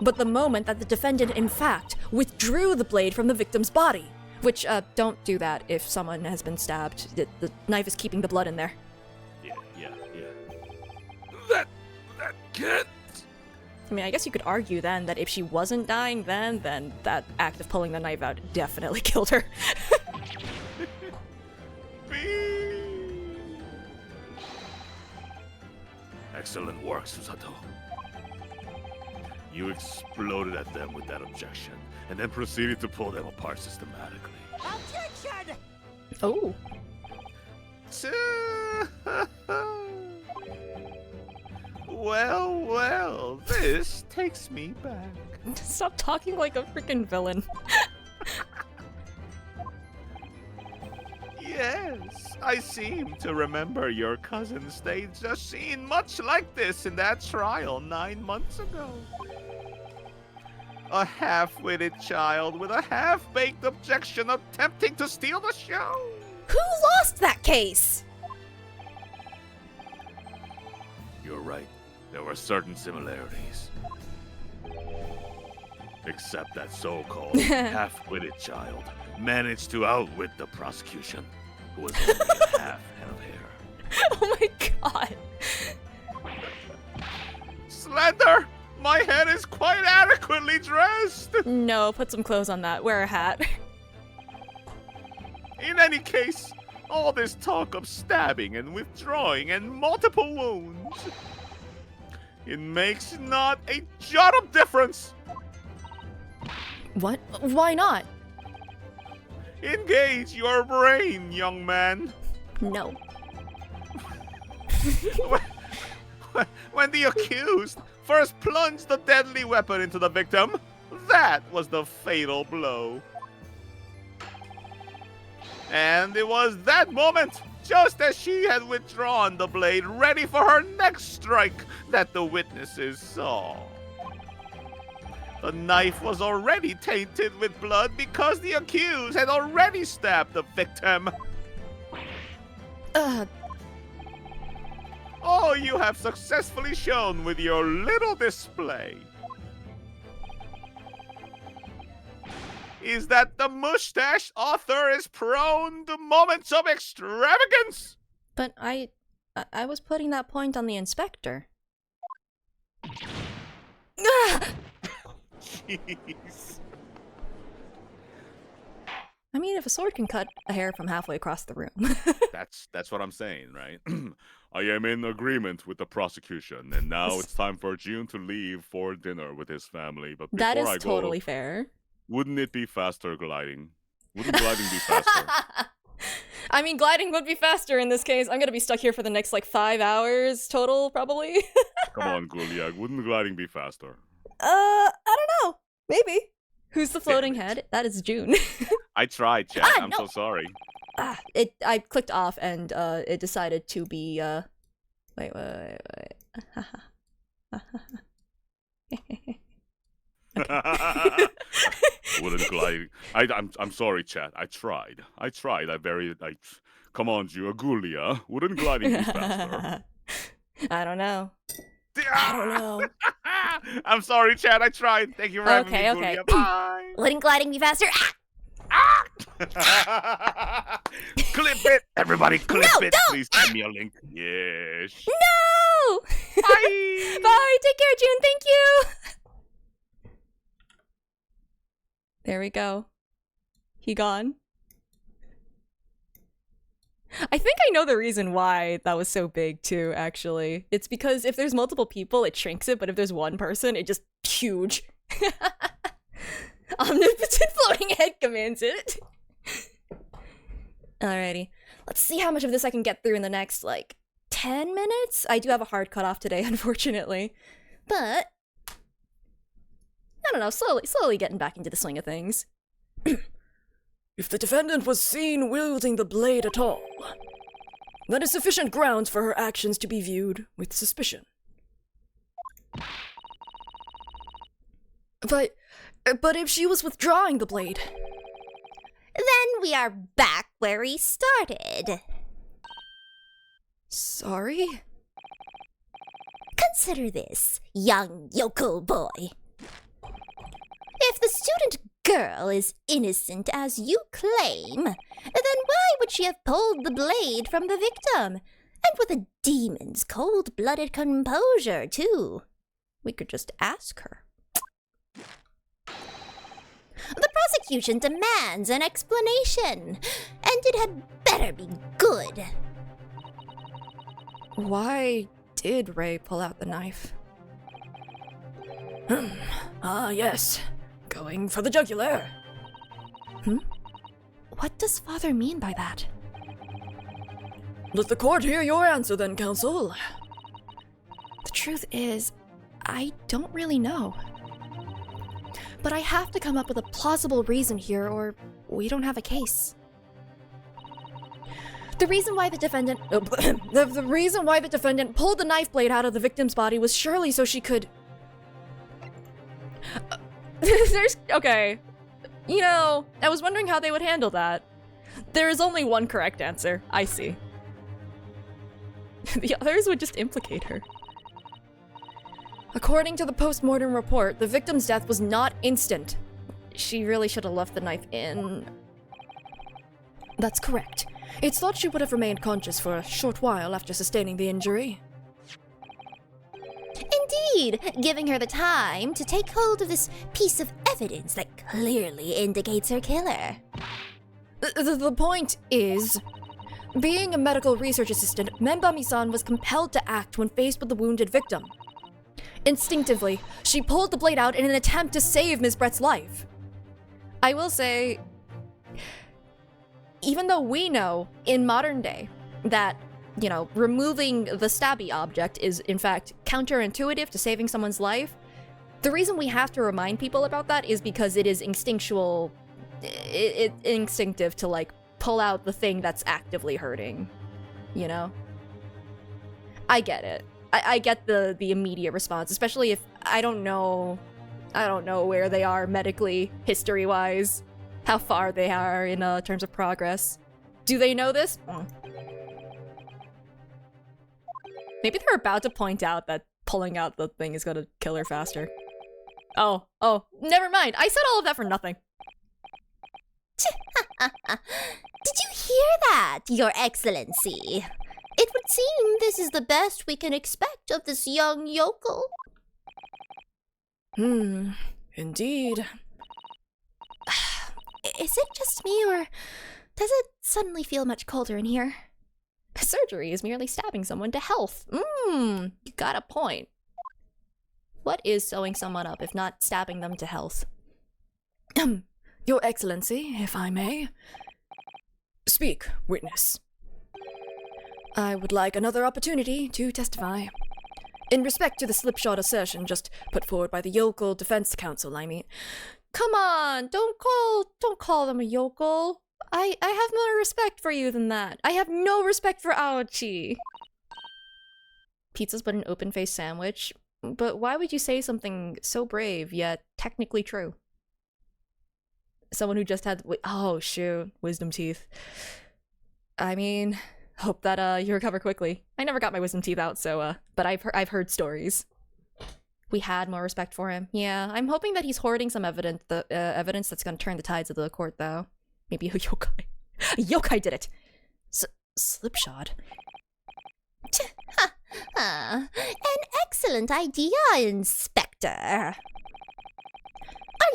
but the moment that the defendant in fact withdrew the blade from the victim's body. Which, don't do that if someone has been stabbed. The knife is keeping the blood in there. Yeah. That can't... I mean, I guess you could argue then that if she wasn't dying then that act of pulling the knife out definitely killed her. Excellent work, Susato. You exploded at them with that objection, and then proceeded to pull them apart systematically. Objection! Oh. Well, this takes me back. Stop talking like a freaking villain. Yes, I seem to remember your cousin staged a scene much like this in that trial 9 months ago. A half-witted child with a half-baked objection attempting to steal the show. Who lost that case? You're right. There were certain similarities. Except that so-called half-witted child managed to outwit the prosecution, who was only a half head of hair. Oh my god. Slender, my head is quite adequately dressed. No, put some clothes on that. Wear a hat. In any case, all this talk of stabbing and withdrawing and multiple wounds, it makes not a jot of difference. What? Why not? Engage your brain, young man. No. When the accused first plunged the deadly weapon into the victim, that was the fatal blow. And it was that moment just as she had withdrawn the blade, ready for her next strike that the witnesses saw. The knife was already tainted with blood because the accused had already stabbed the victim. All you have successfully shown with your little display is that the mustached author is prone to moments of extravagance. But I was putting that point on the inspector. Jeez. I mean, if a sword can cut a hair from halfway across the room. That's what I'm saying, right? I am in agreement with the prosecution, and now it's time for June to leave for dinner with his family. But before That is I totally go, fair. wouldn't it be faster gliding? Wouldn't gliding be faster? I mean, gliding would be faster in this case. I'm gonna be stuck here for the next, like, 5 hours total, probably. Come on, Guliak, wouldn't gliding be faster? I don't know. Maybe. Who's the floating Damn it. head? That is June. I tried, Chad. I'm so sorry. I clicked off and it decided to be wait. Wouldn't gliding? I'm sorry, Chad. I tried. Come on, Gulia. Wouldn't gliding be faster? I don't know. I'm sorry, Chad. I tried. Thank you for having me, Okay. Gulia. Bye. Wouldn't gliding be faster? Clip it, everybody. Clip it. Please send me a link. Yes. No! Bye. Bye. Take care, June. Thank you. There we go. He gone. I think I know the reason why that was so big too, actually. It's because if there's multiple people, it shrinks it, but if there's one person, it just huge. Omnipotent floating head commands it. Alrighty. Let's see how much of this I can get through in the next, like, 10 minutes? I do have a hard cutoff today, unfortunately. But I don't know, slowly getting back into the swing of things. If the defendant was seen wielding the blade at all, that is sufficient grounds for her actions to be viewed with suspicion. But if she was withdrawing the blade... Then we are back where we started. Sorry? Consider this, young yokel boy. If the student girl is innocent as you claim, then why would she have pulled the blade from the victim? And with a demon's cold-blooded composure, too. We could just ask her. The prosecution demands an explanation, and it had better be good. Why did Ray pull out the knife? Yes. Going for the jugular. What does father mean by that? Let the court hear your answer then, counsel. The truth is, I don't really know. But I have to come up with a plausible reason here, or we don't have a case. The reason why the defendant... the reason why the defendant pulled the knife blade out of the victim's body was surely so she could... Okay. You know, I was wondering how they would handle that. There is only one correct answer. I see. The others would just implicate her. According to the post-mortem report, the victim's death was not instant. She really should have left the knife in... That's correct. It's thought she would have remained conscious for a short while after sustaining the injury. Indeed, giving her the time to take hold of this piece of evidence that clearly indicates her killer. The point is, being a medical research assistant, Menbami-san was compelled to act when faced with the wounded victim. Instinctively, she pulled the blade out in an attempt to save Ms. Brett's life. I will say, even though we know in modern day that, you know, removing the stabby object is in fact counterintuitive to saving someone's life, the reason we have to remind people about that is because it is instinctive to, like, pull out the thing that's actively hurting. you know? I get it. I get the immediate response, especially if I don't know where they are medically, history-wise, how far they are in terms of progress. Do they know this? Maybe they're about to point out that pulling out the thing is gonna kill her faster. Oh, never mind. I said all of that for nothing. Did you hear that, Your Excellency? It would seem this is the best we can expect of this young yokel. Indeed. Is it just me, or does it suddenly feel much colder in here? Surgery is merely stabbing someone to health. You got a point. What is sewing someone up if not stabbing them to health? Your Excellency, if I may. Speak, witness. I would like another opportunity to testify. In respect to the slipshod assertion just put forward by the yokel defense counsel, I mean. Come on, don't call them a yokel. I have more respect for you than that. I have no respect for Aochi. Pizza's but an open-faced sandwich. But why would you say something so brave, yet technically true? Someone who just had... Oh, shoot. Wisdom teeth. I mean, hope that you recover quickly. I never got my wisdom teeth out, so, but I've heard stories. We had more respect for him. Yeah, I'm hoping that he's hoarding some evidence that's gonna turn the tides of the court, though. Maybe a yokai. A yokai did it! Slipshod. An excellent idea, Inspector. Our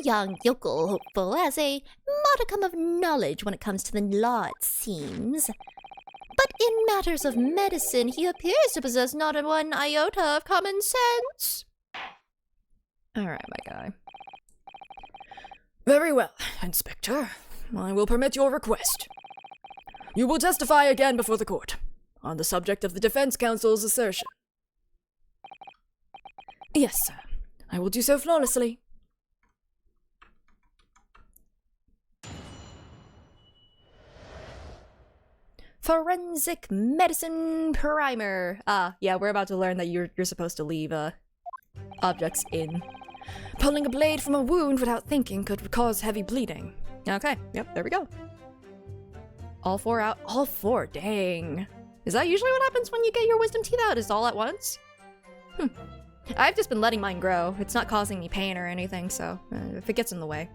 young yokel hopeful has a modicum of knowledge when it comes to the law, it seems. But in matters of medicine, he appears to possess not one iota of common sense. Alright, my guy. Very well, Inspector. I will permit your request. You will testify again before the court on the subject of the defense counsel's assertion. Yes, sir. I will do so flawlessly. Forensic medicine primer. Yeah, we're about to learn that you're supposed to leave objects in. Pulling a blade from a wound without thinking could cause heavy bleeding. Okay, yep, there we go. All four out. All four, dang. Is that usually what happens when you get your wisdom teeth out? Is it all at once? I've just been letting mine grow. It's not causing me pain or anything, so if it gets in the way.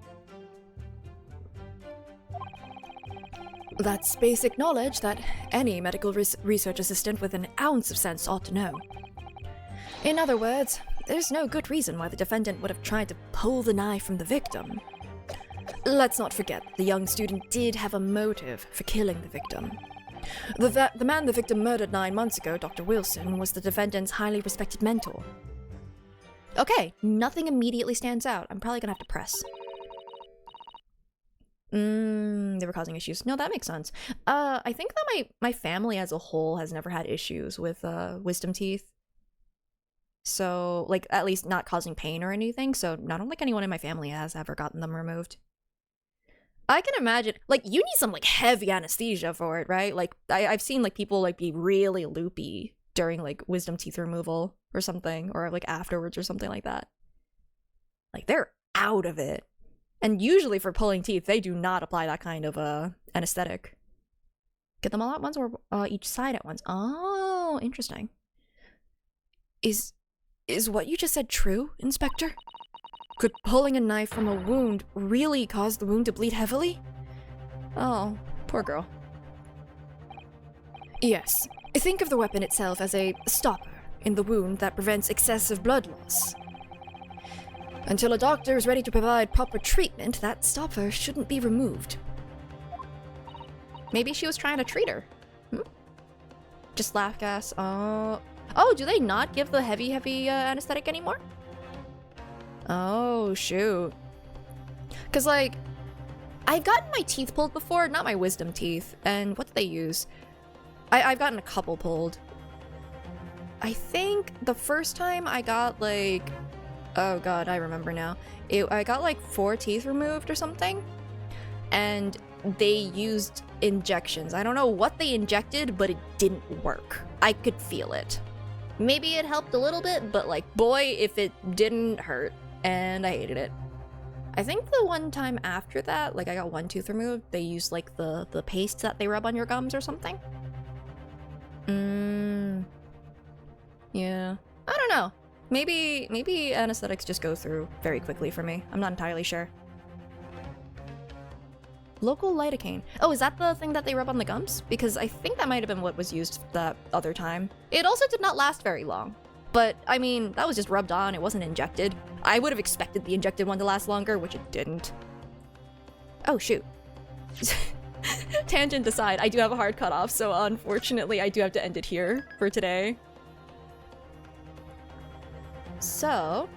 That's basic knowledge that any medical research assistant with an ounce of sense ought to know. In other words, there's no good reason why the defendant would have tried to pull the knife from the victim. Let's not forget, the young student did have a motive for killing the victim. The man the victim murdered 9 months ago, Dr. Wilson, was the defendant's highly respected mentor. Okay, nothing immediately stands out. I'm probably gonna have to press. They were causing issues. No, that makes sense. I think that my family as a whole has never had issues with wisdom teeth. So, like, at least not causing pain or anything. So, I don't think anyone in my family has ever gotten them removed. I can imagine, like, you need some, like, heavy anesthesia for it, right? Like, I've seen, like, people, like, be really loopy during, like, wisdom teeth removal or something. Or, like, afterwards or something like that. Like, they're out of it. And usually for pulling teeth, they do not apply that kind of anesthetic. Get them all at once or each side at once? Oh, interesting. Is what you just said true, Inspector? Could pulling a knife from a wound really cause the wound to bleed heavily? Oh, poor girl. Yes. Think of the weapon itself as a stopper in the wound that prevents excessive blood loss. Until a doctor is ready to provide proper treatment, that stopper shouldn't be removed. Maybe she was trying to treat her. Just laugh gas. Oh, do they not give the heavy anesthetic anymore? Oh, shoot. Because, like, I've gotten my teeth pulled before, not my wisdom teeth. And what do they use? I've gotten a couple pulled. I think the first time I got, like... Oh god, I remember now. I got like 4 teeth removed or something. And they used injections. I don't know what they injected, but it didn't work. I could feel it. Maybe it helped a little bit, but like, boy, if it didn't hurt. And I hated it. I think the one time after that, like I got one tooth removed, they used like the paste that they rub on your gums or something. Yeah. I don't know. Maybe anesthetics just go through very quickly for me. I'm not entirely sure. Local lidocaine. Oh, is that the thing that they rub on the gums? Because I think that might have been what was used that other time. It also did not last very long. But, I mean, that was just rubbed on, it wasn't injected. I would have expected the injected one to last longer, which it didn't. Oh, shoot. Tangent aside, I do have a hard cutoff, so unfortunately I do have to end it here for today. So,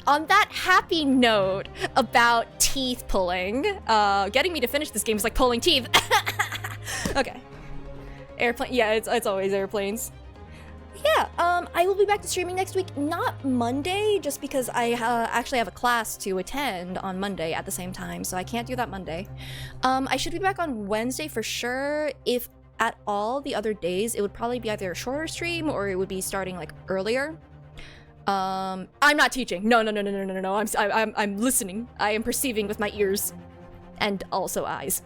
on that happy note about teeth pulling, getting me to finish this game is like pulling teeth. Okay. Airplane, yeah, it's always airplanes. Yeah, I will be back to streaming next week. Not Monday, just because I actually have a class to attend on Monday at the same time, so I can't do that Monday. I should be back on Wednesday for sure. If at all the other days, it would probably be either a shorter stream or it would be starting like earlier. I'm not teaching. No. I'm listening. I am perceiving with my ears and also eyes.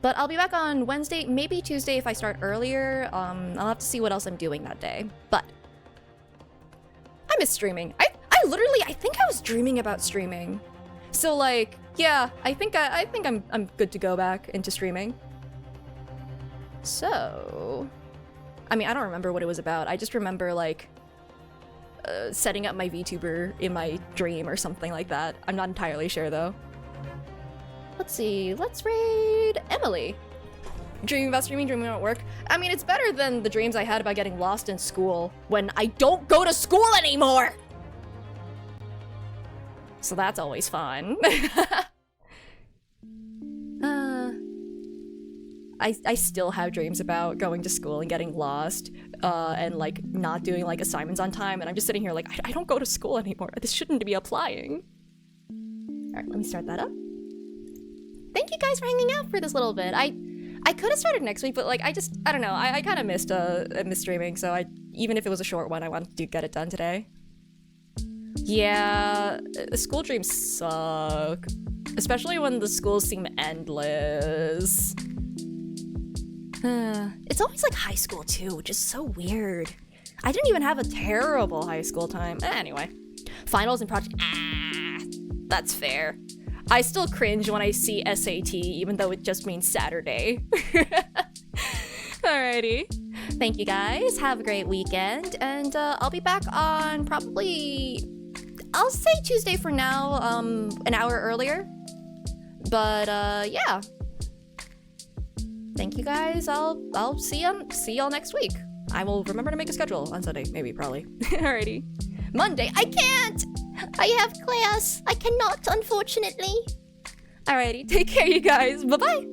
But I'll be back on Wednesday, maybe Tuesday if I start earlier. I'll have to see what else I'm doing that day. But I miss streaming. I think I was dreaming about streaming. So like, yeah, I think I'm good to go back into streaming. So, I mean, I don't remember what it was about. I just remember like setting up my VTuber in my dream or something like that. I'm not entirely sure though. Let's see, let's raid Emily. Dreaming about streaming, dreaming about work. I mean, it's better than the dreams I had about getting lost in school when I don't go to school anymore! So that's always fun. I still have dreams about going to school and getting lost, and like not doing like assignments on time, and I'm just sitting here like, I don't go to school anymore. This shouldn't be applying. Alright, let me start that up. Thank you guys for hanging out for this little bit. I could have started next week, but like I don't know. I kind of missed streaming, so even if it was a short one, I wanted to get it done today. Yeah, school dreams suck, especially when the schools seem endless. It's always like high school too, which is so weird. I didn't even have a terrible high school time. Anyway, finals and project. That's fair. I still cringe when I see SAT, even though it just means Saturday. Alrighty. Thank you guys. Have a great weekend. And I'll be back on probably, I'll say Tuesday for now, an hour earlier. But yeah. Thank you guys. I'll see y'all next week. I will remember to make a schedule on Sunday, maybe, probably. Alrighty. Monday, I can't! I have class. I cannot, unfortunately. Alrighty, take care, you guys. Bye-bye.